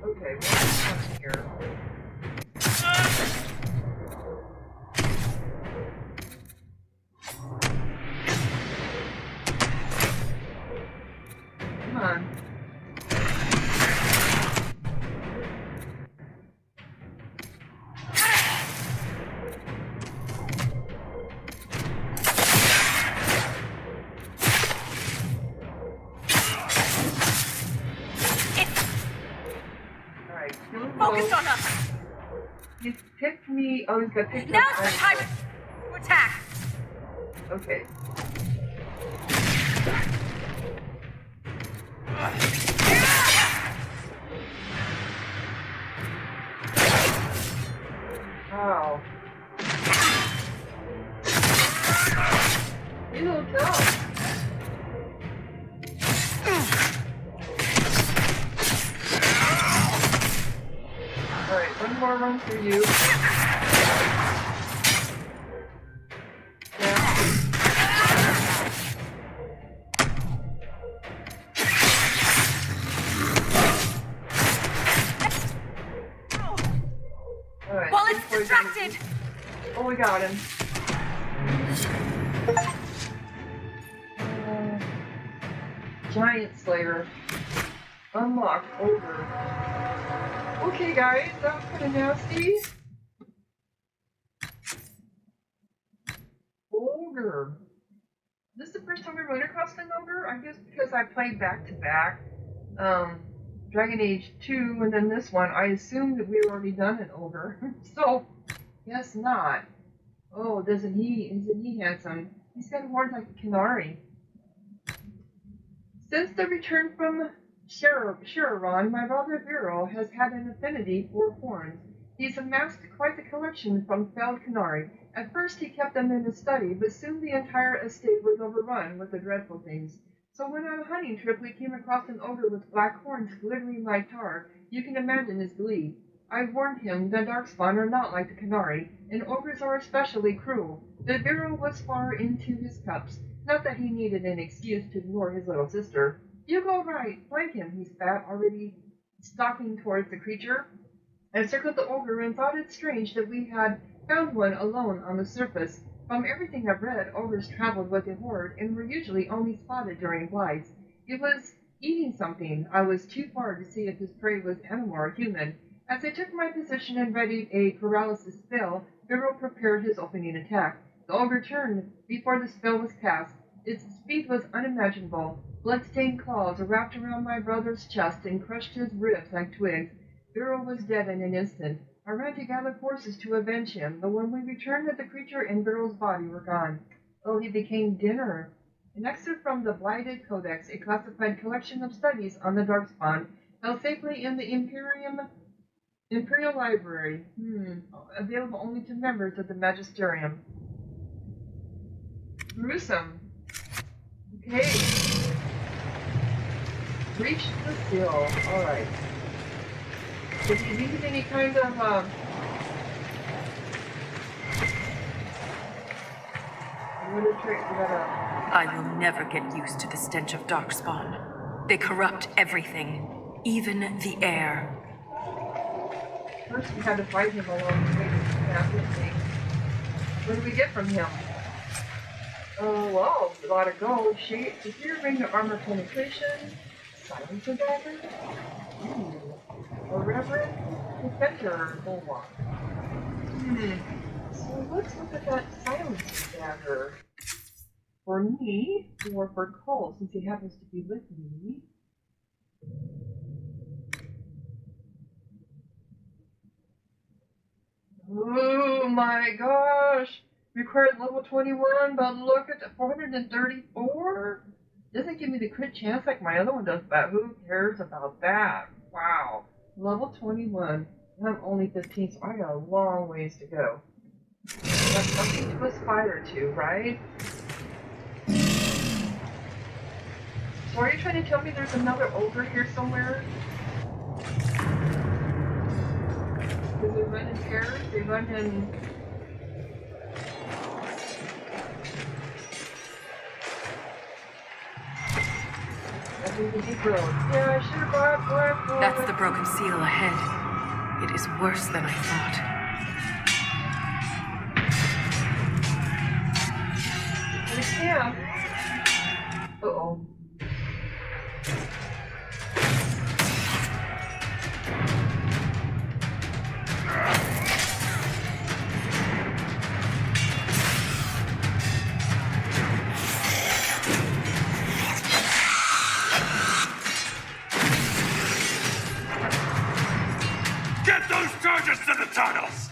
Okay, what's happening here? Come on. Alright, Focus on us! He's picked me. Oh, he's got picked Now's up. the time to attack! Okay. Wow. You little tough. Alright, one more run for you. Alright. While it's distracted! Oh, we got him. Giant Slayer. Unlocked Ogre. Okay, guys, that was kind of nasty. Ogre. This is the first time I run across an ogre. I guess because I played back to back. Dragon Age 2 and then this one. I assumed that we were already done an ogre. So, guess not. Oh, isn't he handsome? He's got horns like a canary. Since the return from Shiraron, my brother Vero has had an affinity for horns. He's amassed quite the collection from felled canary. At first he kept them in his study, but soon the entire estate was overrun with the dreadful things. So when on a hunting trip we came across an ogre with black horns glittering like tar, you can imagine his glee. I warned him the darkspawn are not like the canary, and ogres are especially cruel. But Vero was far into his cups. Not that he needed an excuse to ignore his little sister. You go right, flank him, he spat, already stalking towards the creature. I circled the ogre and thought it strange that we had found one alone on the surface. From everything I've read, ogres traveled with a horde and were usually only spotted during flights. It was eating something. I was too far to see if his prey was animal or human. As I took my position and readied a paralysis spell, Vero prepared his opening attack. The ogre turned before the spell was cast. Its speed was unimaginable. Blood-stained claws wrapped around my brother's chest and crushed his ribs like twigs. Vero was dead in an instant. I ran to gather forces to avenge him, but when we returned, the creature and Vero's body were gone. Oh, he became dinner. An excerpt from the Blighted Codex, a classified collection of studies on the Darkspawn, held safely in the Imperial Library. Available only to members of the Magisterium. Gruesome. Okay. Reach the seal. Alright. Did he leave any kind of, I will never get used to the stench of Darkspawn. They corrupt everything, even the air. First we had to fight him along the way to that thing. What did we get from him? Oh, well, a lot of gold. Severe ring of armor penetration. Silencer dagger. A reverend defender bulwark. So let's look at that silencer dagger. For me, or for Cole, since he happens to be with me. my gosh. Requires level 21, but look at the 434. Doesn't give me the crit chance like my other one does, but who cares about that? Wow. Level 21. And I'm only 15, so I got a long ways to go. That's something to aspire to, right? So are you trying to tell me there's another ogre here somewhere? Do they run in pairs? They run in... Yeah, I should have brought black. That's the broken seal ahead. It is worse than I thought. Yeah. Uh-oh. Get those charges to the tunnels!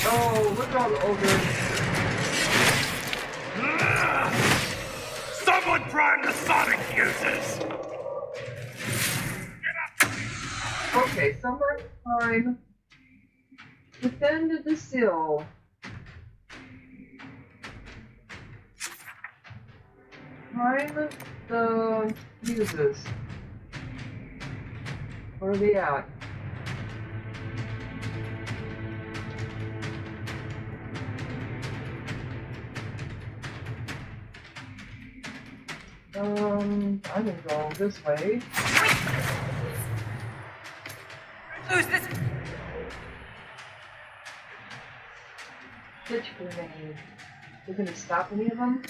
Oh, look at all the ogres. Someone prime the sonic fuses! Okay, someone prime. Defend the sill. Prime the fuses. Where are they at? I'm gonna go this way. Who's this? Pitch grenade. They're gonna stop any of them?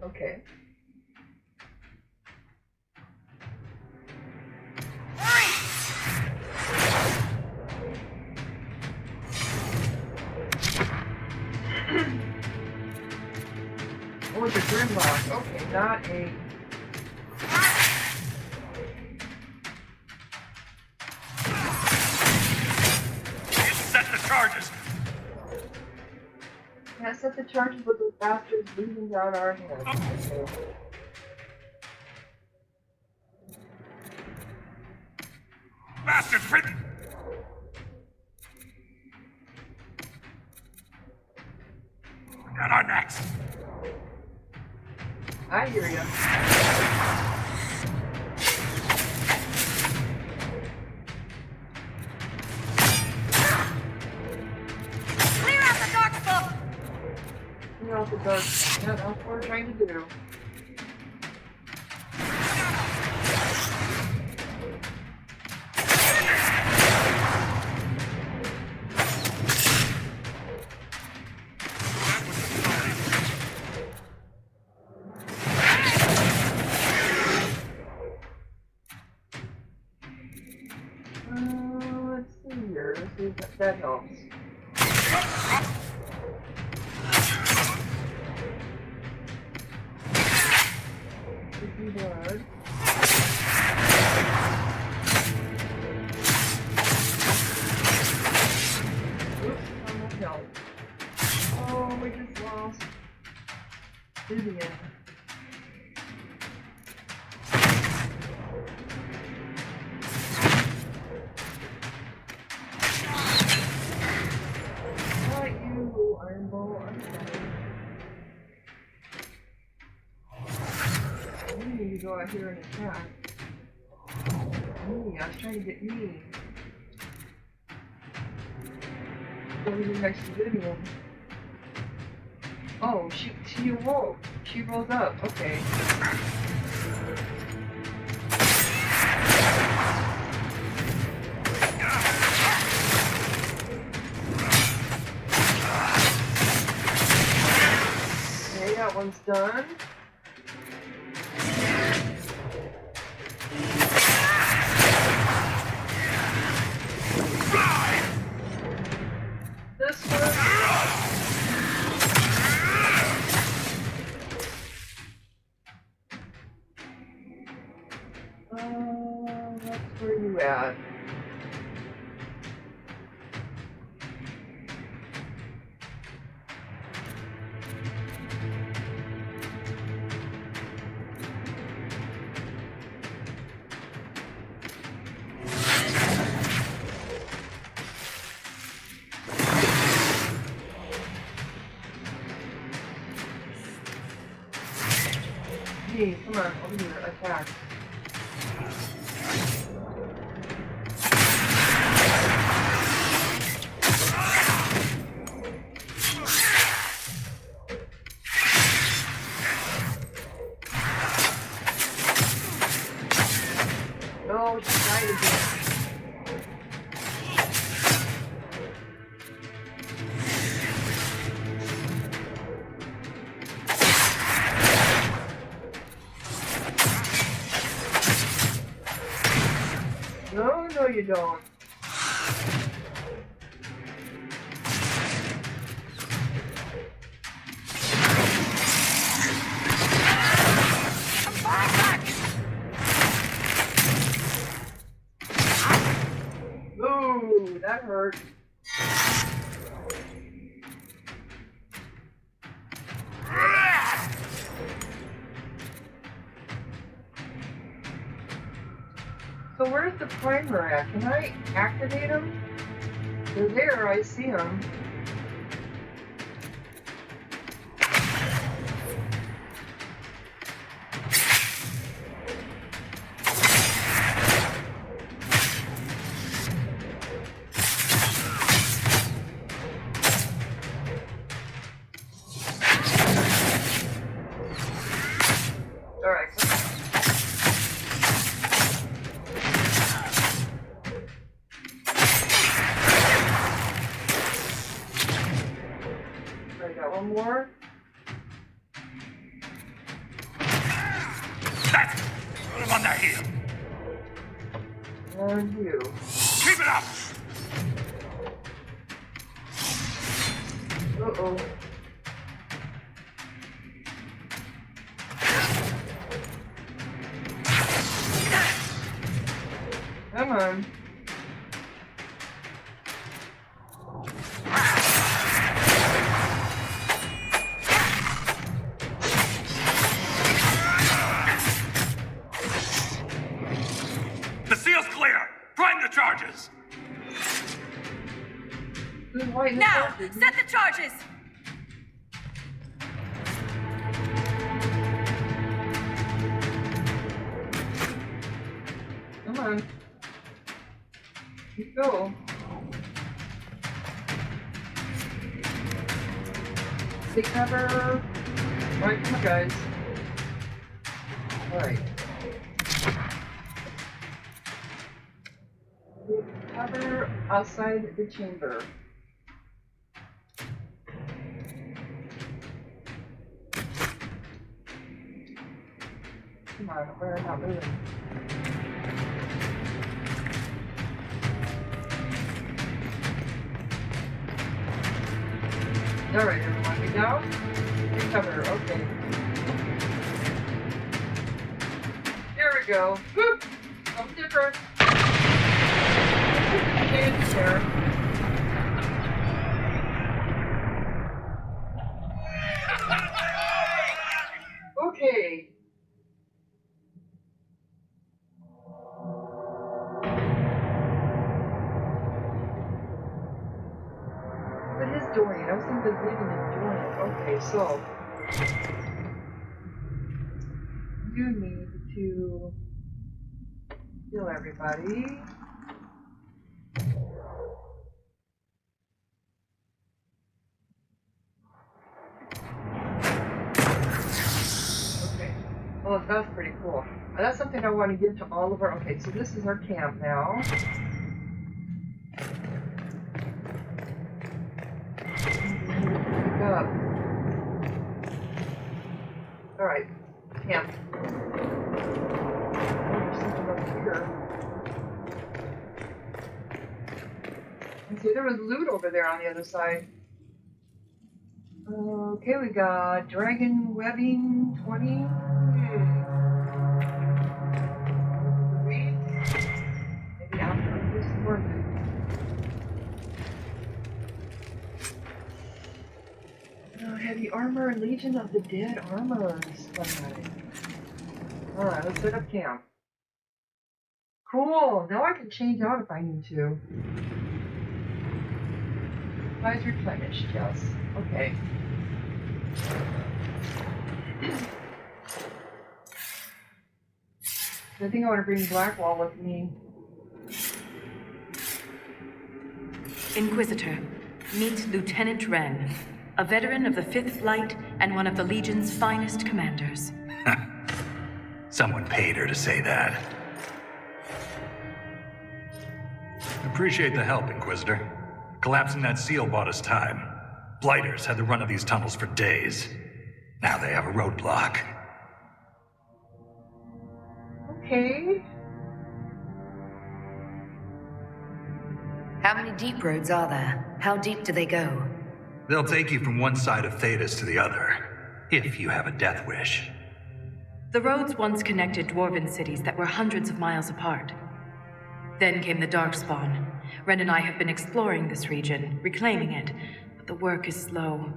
Okay. Oh, it's a grimlock. Okay, not a... Set the charges! Can't set the charges with those bastards breathing down our heads. Okay. Bastards written! Got our necks! I hear you. Clear out the dark spot! Clear out the dark. Yeah, that's what we're trying to do. Let's see here. Let's see if that helps. Blood. Oops, almost help. Oh, we just lost Vivian. Not you, Iron Bowl. I'm sorry. You need to go out here and attack. Me, I was trying to get me. Over here next to Vivian. Oh, she awoke. She rose up. Okay. done. This one. That's where you at? Hey, come on, over here, attack. No, she died again. No, you don't. Ooh, that hurt. So where's the primer at? Can I activate them? They're there, I see them. More. Put him on the heel. And you. Keep it up. Uh-oh. Come on. Charges! Now, set the charges! Come on. Let's go. Take cover. Alright, come on, guys. Alright. Cover outside the chamber. Come on, we're not moving. Alright, everyone, we down? Take cover, okay. There we go. Whoop! Something different. There. Okay. What is Dorian? I was thinking of leaving in Dorian. Okay, so you need to heal everybody. Oh, that's pretty cool. That's something I want to give to all of our... Okay, so this is our camp now. Pick up. Okay, there was loot over there on the other side. Okay, we got dragon webbing 20. Maybe after this is worth it. Heavy armor, Legion of the Dead armor. Alright, let's set up camp. Cool, now I can change out if I need to. Supplies replenished, yes. Okay. I think I want to bring Blackwall with me. Inquisitor, meet Lieutenant Wren, a veteran of the 5th Flight and one of the Legion's finest commanders. Someone paid her to say that. Appreciate the help, Inquisitor. Collapsing that seal bought us time. Blighters had the run of these tunnels for days. Now they have a roadblock. Okay. How many deep roads are there? How deep do they go? They'll take you from one side of Thetis to the other, if you have a death wish. The roads once connected dwarven cities that were hundreds of miles apart. Then came the Darkspawn. Ren and I have been exploring this region, reclaiming it, but the work is slow.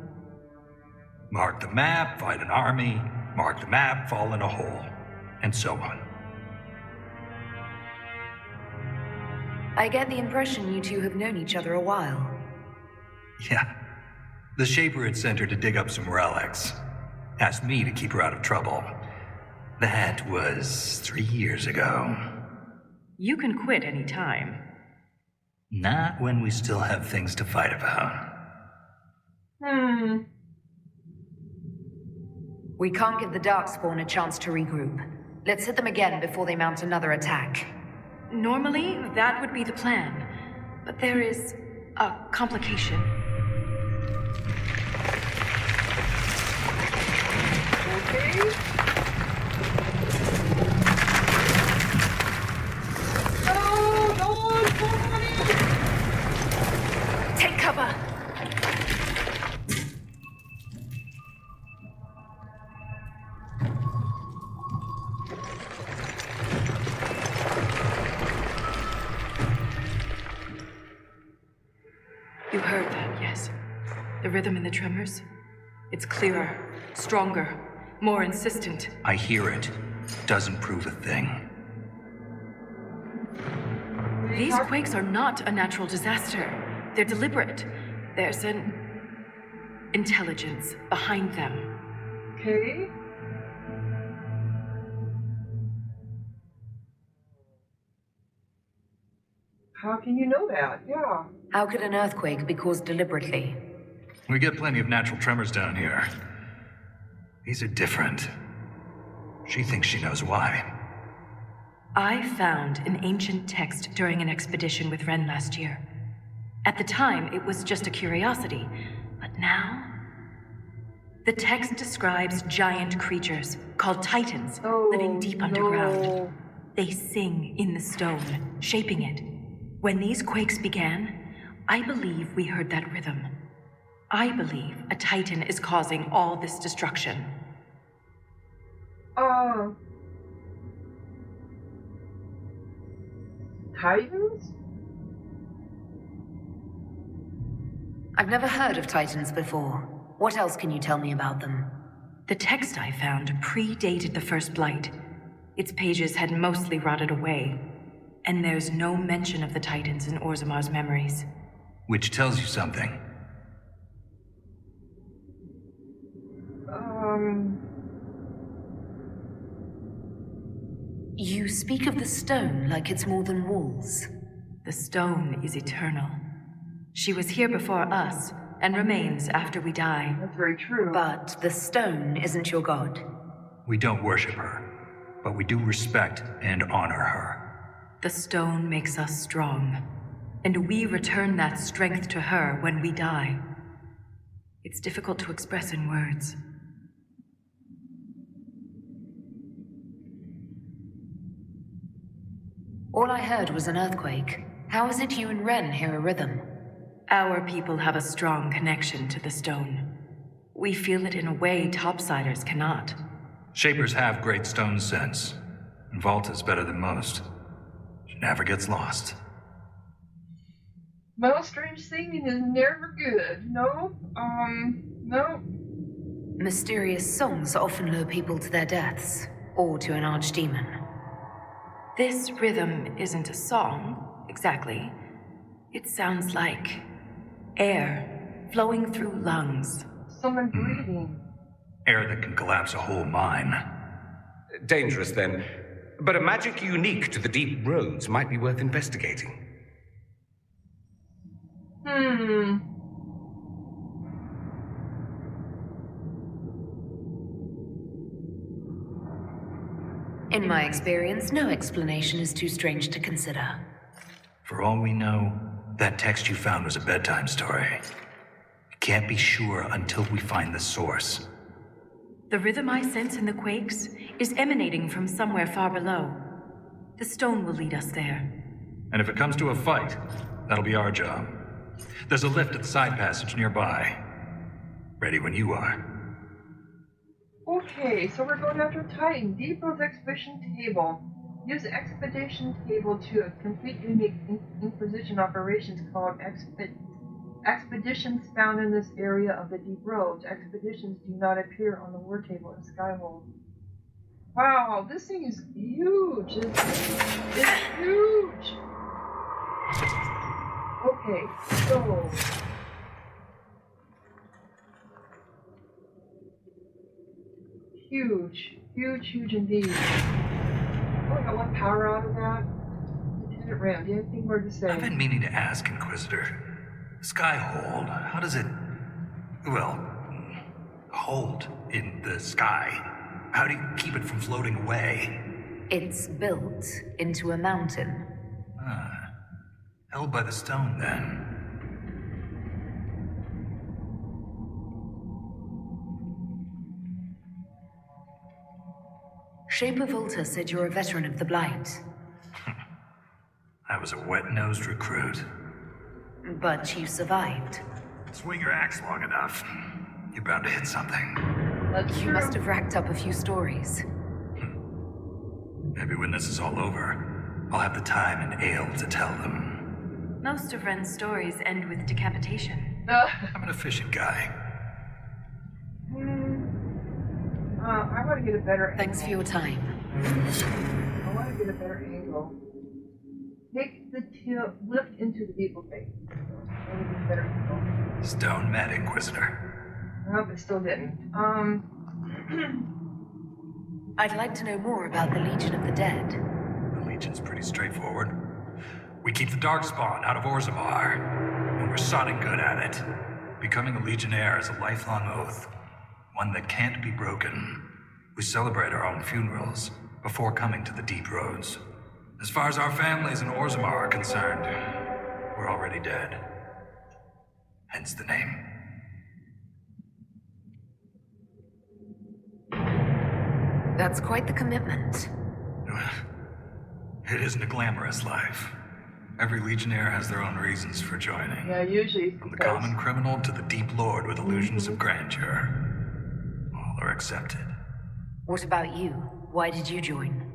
Mark the map, fight an army. Mark the map, fall in a hole. And so on. I get the impression you two have known each other a while. Yeah. The Shaper had sent her to dig up some relics. Asked me to keep her out of trouble. That was 3 years ago. You can quit any time. Not when we still have things to fight about. We can't give the Darkspawn a chance to regroup. Let's hit them again before they mount another attack. Normally, that would be the plan. But there is a complication. Okay. Take cover! You heard that, yes? The rhythm and the tremors? It's clearer, stronger, more insistent. I hear it. Doesn't prove a thing. These quakes are not a natural disaster. They're deliberate. There's an intelligence behind them. Okay. How can you know that? Yeah. How could an earthquake be caused deliberately? We get plenty of natural tremors down here. These are different. She thinks she knows why. I found an ancient text during an expedition with Ren last year. At the time, it was just a curiosity, but now... The text describes giant creatures, called Titans, living deep underground. They sing in the stone, shaping it. When these quakes began, I believe we heard that rhythm. I believe a Titan is causing all this destruction. Titans? I've never heard of Titans before. What else can you tell me about them? The text I found predated the First Blight. Its pages had mostly rotted away, and there's no mention of the Titans in Orzamar's memories. Which tells you something. You speak of the stone like it's more than walls. The stone is eternal. She was here before us, and remains after we die. That's very true. But the stone isn't your god. We don't worship her, but we do respect and honor her. The stone makes us strong, and we return that strength to her when we die. It's difficult to express in words. All I heard was an earthquake. How is it you and Ren hear a rhythm? Our people have a strong connection to the stone. We feel it in a way topsiders cannot. Shapers have great stone sense. And Vault is better than most. She never gets lost. Well, strange singing is never good. No, no. Mysterious songs often lure people to their deaths, or to an archdemon. This rhythm isn't a song, exactly. It sounds like air flowing through lungs. Someone breathing. Air that can collapse a whole mine. Dangerous, then. But a magic unique to the deep roads might be worth investigating. In my experience, no explanation is too strange to consider. For all we know, that text you found was a bedtime story. We can't be sure until we find the source. The rhythm I sense in the quakes is emanating from somewhere far below. The stone will lead us there. And if it comes to a fight, that'll be our job. There's a lift at the side passage nearby. Ready when you are. Okay, so we're going after Titan. Deep Road's Expedition Table. Use the Expedition Table to complete unique Inquisition operations called expeditions found in this area of the Deep Roads. Expeditions do not appear on the war table in Skyhold. Wow, this thing is huge. It's huge. Okay, so huge indeed. Oh, I got one power out of that. Lieutenant Ram, do you have anything more to say? I've been meaning to ask, Inquisitor. Skyhold, how does it, well, hold in the sky? How do you keep it from floating away? It's built into a mountain. Held by the stone, then. Shaper Volta said you're a veteran of the Blight. I was a wet-nosed recruit. But you survived. Swing your axe long enough, you're bound to hit something. You must have racked up a few stories. Maybe when this is all over, I'll have the time and ale to tell them. Most of Ren's stories end with decapitation. I'm an efficient guy. I want to get a better angle. Thanks for your time. I want to get a better angle. Take the lift into the vehicle face. I want to get a better angle. Stone met, Inquisitor. Nope, it still didn't. I'd like to know more about the Legion of the Dead. The Legion's pretty straightforward. We keep the Darkspawn out of Orzammar, and we're sodding good at it. Becoming a Legionnaire is a lifelong oath, one that can't be broken. We celebrate our own funerals before coming to the Deep Roads. As far as our families in Orzammar are concerned, we're already dead. Hence the name. That's quite the commitment. It isn't a glamorous life. Every Legionnaire has their own reasons for joining. Yeah, usually. From the common criminal to the deep lord with illusions of grandeur. All are accepted. What about you? Why did you join?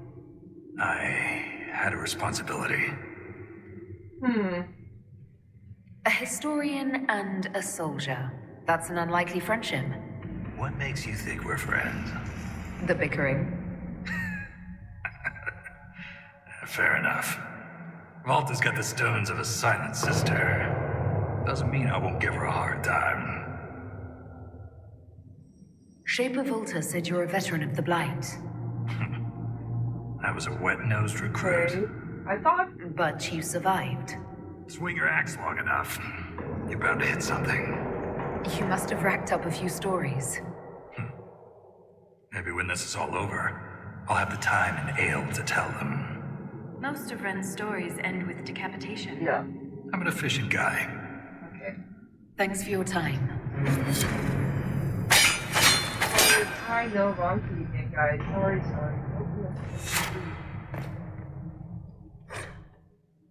I had a responsibility. A historian and a soldier. That's an unlikely friendship. What makes you think we're friends? The bickering. Fair enough. Volta's got the stones of a silent sister. Doesn't mean I won't give her a hard time. Shaper Volta said you're a veteran of the Blight. I was a wet-nosed recruit. I thought. But you survived. Swing your axe long enough, you're bound to hit something. You must have racked up a few stories. Maybe when this is all over, I'll have the time and ale to tell them. Most of Ren's stories end with decapitation. Yeah. I'm an efficient guy. Okay. Thanks for your time. I know, wrong tweeting, guys. Sorry.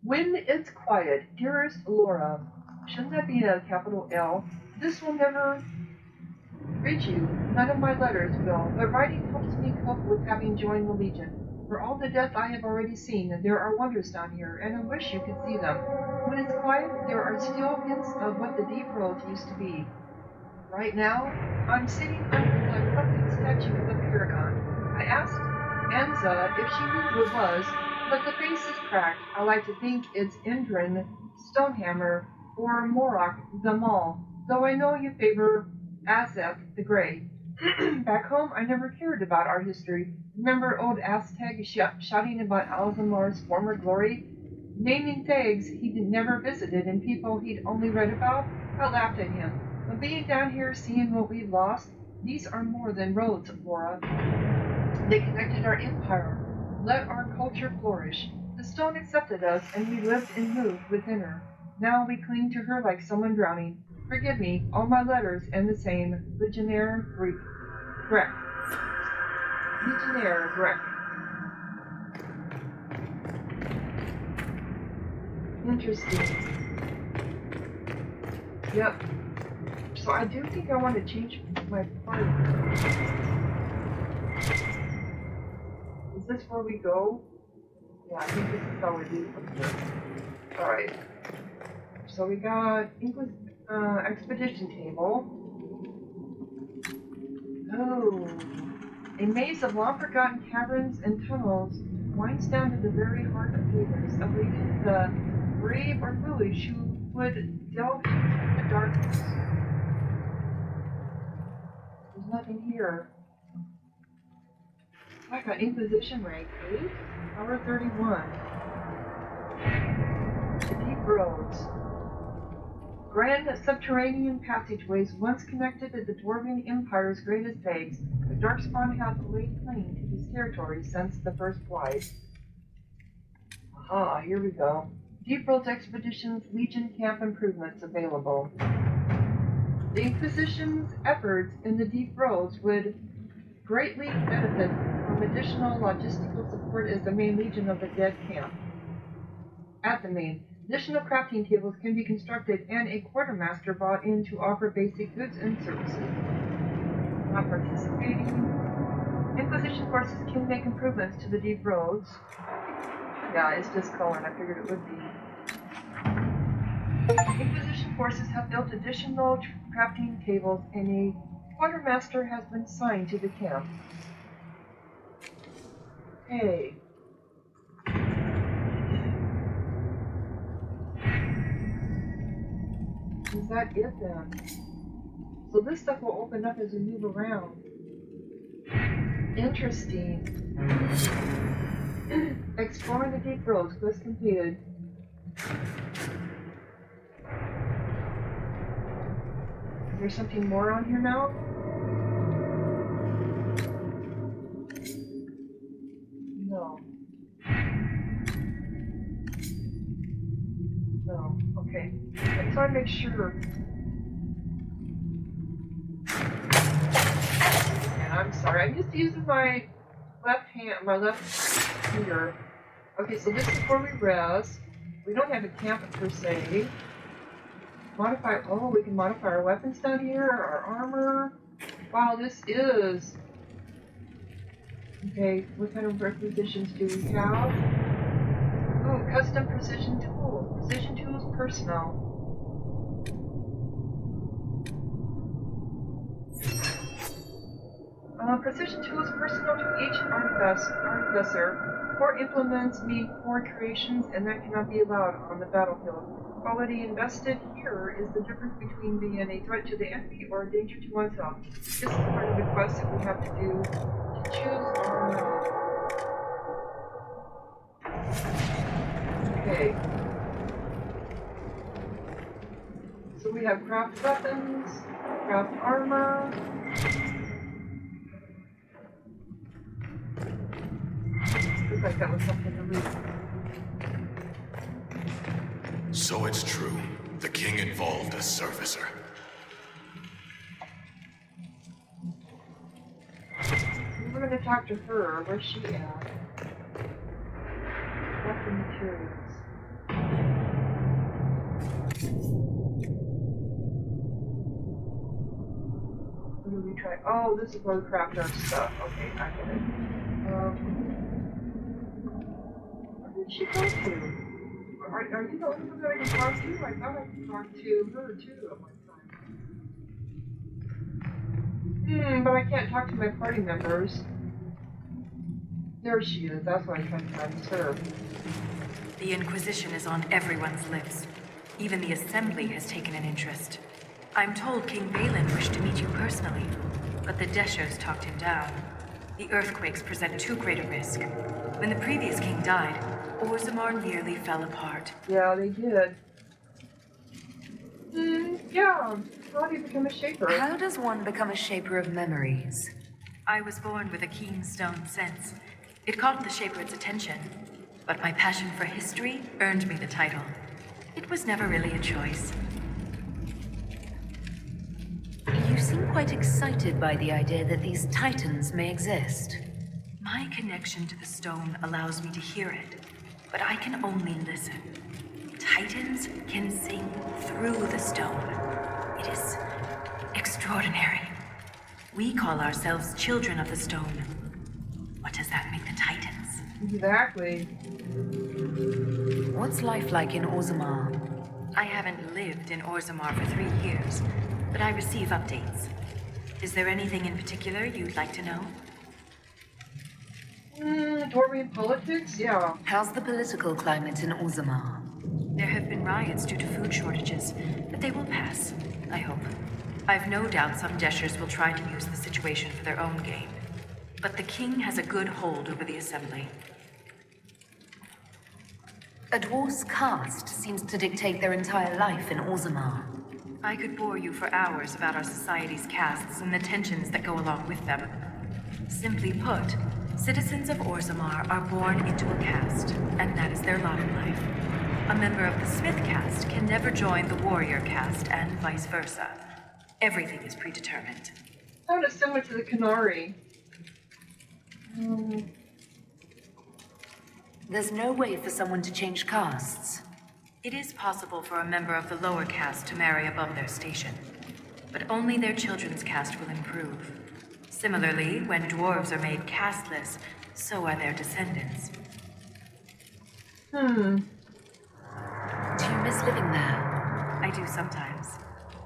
When it's quiet, dearest Laura, Shouldn't that be a capital L? This will never reach you. None of my letters will, but writing helps me cope with having joined the Legion. For all the death I have already seen, there are wonders down here, and I wish you could see them. When it's quiet, there are still hints of what the deep roads used to be. Right now, I'm sitting under the puppet statue of the Paragon. I asked Anza if she knew who it was, but the face is cracked. I like to think it's Indrin, Stonehammer, or Morok the Maul, though I know you favor Azek the Grey. Back home, I never cared about our history. Remember old Aztec shouting about Alzamar's former glory? Naming things he'd never visited and people he'd only read about? I laughed at him. But being down here, seeing what we've lost, these are more than roads, Laura. They connected our empire, let our culture flourish. The stone accepted us, and we lived and moved within her. Now we cling to her like someone drowning. Forgive me, all my letters end the same. Legionnaire Grek. Legionnaire Grek. Interesting. Yep. So I do think I want to change my party. Is this where we go? Yeah, I think this is how we do it. Alright. So we got expedition table. Oh. A maze of long-forgotten caverns and tunnels winds down to the very heart of Havers, awaiting the brave or foolish who would delve into the darkness. There's nothing here. I got Inquisition rank 8, power 31. The deep roads. Grand subterranean passageways once connected to the Dwarven Empire's greatest vagues. The Darkspawn have laid claim to these territories since the First Blight. Aha, here we go. Deep Roads Expeditions, Legion Camp improvements available. The Inquisition's efforts in the Deep Roads would greatly benefit from additional logistical support as the main Legion of the Dead camp. At the main, additional crafting tables can be constructed and a quartermaster brought in to offer basic goods and services. Not participating. Inquisition forces can make improvements to the deep roads. Yeah, it's just color, and I figured it would be. Inquisition forces have built additional crafting tables, and a quartermaster has been assigned to the camp. Hey. Is that it then? So this stuff will open up as we move around. Interesting. Exploring the deep roads, quest completed. Is there something more on here now? No. No. Okay. I just want to make sure. And I'm sorry, I'm just using my left hand, my left finger. Okay, so this is where we rest. We don't have a camp per se. Modify, oh, we can modify our weapons down here, our armor. Wow, this is. Okay, what kind of requisitions do we have? Oh, custom precision tools. Precision tools personnel. Precision tools personal to each artificer. Core implements mean core creations, and that cannot be allowed on the battlefield. Quality invested here is the difference between being a threat to the enemy or a danger to oneself. This is part of the quest that we have to do to choose our Okay. So we have craft weapons, craft armor. Looks like that was something to read. So it's true. The king involved a servicer. We're going to talk to her. Where's she at? Weapon materials. try. Oh, this is where we craft our stuff. Okay, I get it. Where did she go to? Are you the only one that I can talk to? I thought I could talk to her too at one time. But I can't talk to my party members. There she is. That's why I'm trying to find her. The Inquisition is on everyone's lips. Even the Assembly has taken an interest. I'm told King Balin wished to meet you personally, but the Deshers talked him down. The earthquakes present too great a risk. When the previous king died, Orzammar nearly fell apart. Yeah, they did. Yeah. How do you become a shaper? How does one become a shaper of memories? I was born with a keen stone sense. It caught the shaper's attention, but my passion for history earned me the title. It was never really a choice. You seem quite excited by the idea that these titans may exist. My connection to the stone allows me to hear it, but I can only listen. Titans can sing through the stone. It is extraordinary. We call ourselves children of the stone. What does that make the Titans? Exactly. What's life like in Orzammar? I haven't lived in Orzammar for 3 years, but I receive updates. Is there anything in particular you'd like to know? Dwarven politics? Yeah. How's the political climate in Orzammar? There have been riots due to food shortages, but they will pass, I hope. I've no doubt some Deshers will try to use the situation for their own gain. But the king has a good hold over the Assembly. A dwarf's caste seems to dictate their entire life in Orzammar. I could bore you for hours about our society's castes and the tensions that go along with them. Simply put, citizens of Orzammar are born into a caste, and that is their lot in life. A member of the Smith caste can never join the warrior caste, and vice versa. Everything is predetermined. Kind of similar to the Canary. There's no way for someone to change castes. It is possible for a member of the lower caste to marry above their station, but only their children's caste will improve. Similarly, when dwarves are made casteless, so are their descendants. Do you miss living there? I do sometimes.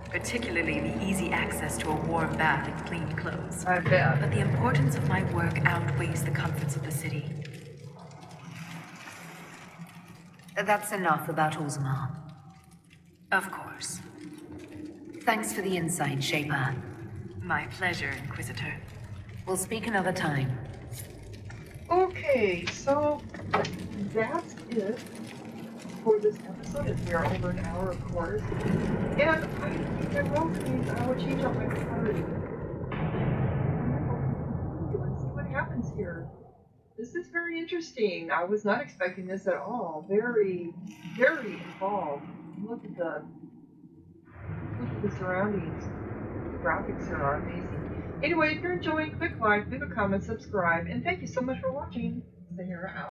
Particularly the easy access to a warm bath and clean clothes. I bet. But the importance of my work outweighs the comforts of the city. That's enough about Orzammar. Of course. Thanks for the insight, Shaper. My pleasure, Inquisitor. We'll speak another time. Okay, so that's it for this episode. It's we are over an hour, of course. And I think I will change up my party. Let's see what happens here. This is very interesting. I was not expecting this at all. Very, very involved. Look at the surroundings. The graphics here are amazing. Anyway, if you're enjoying, click like, leave a comment, subscribe, and thank you so much for watching. Sahara out.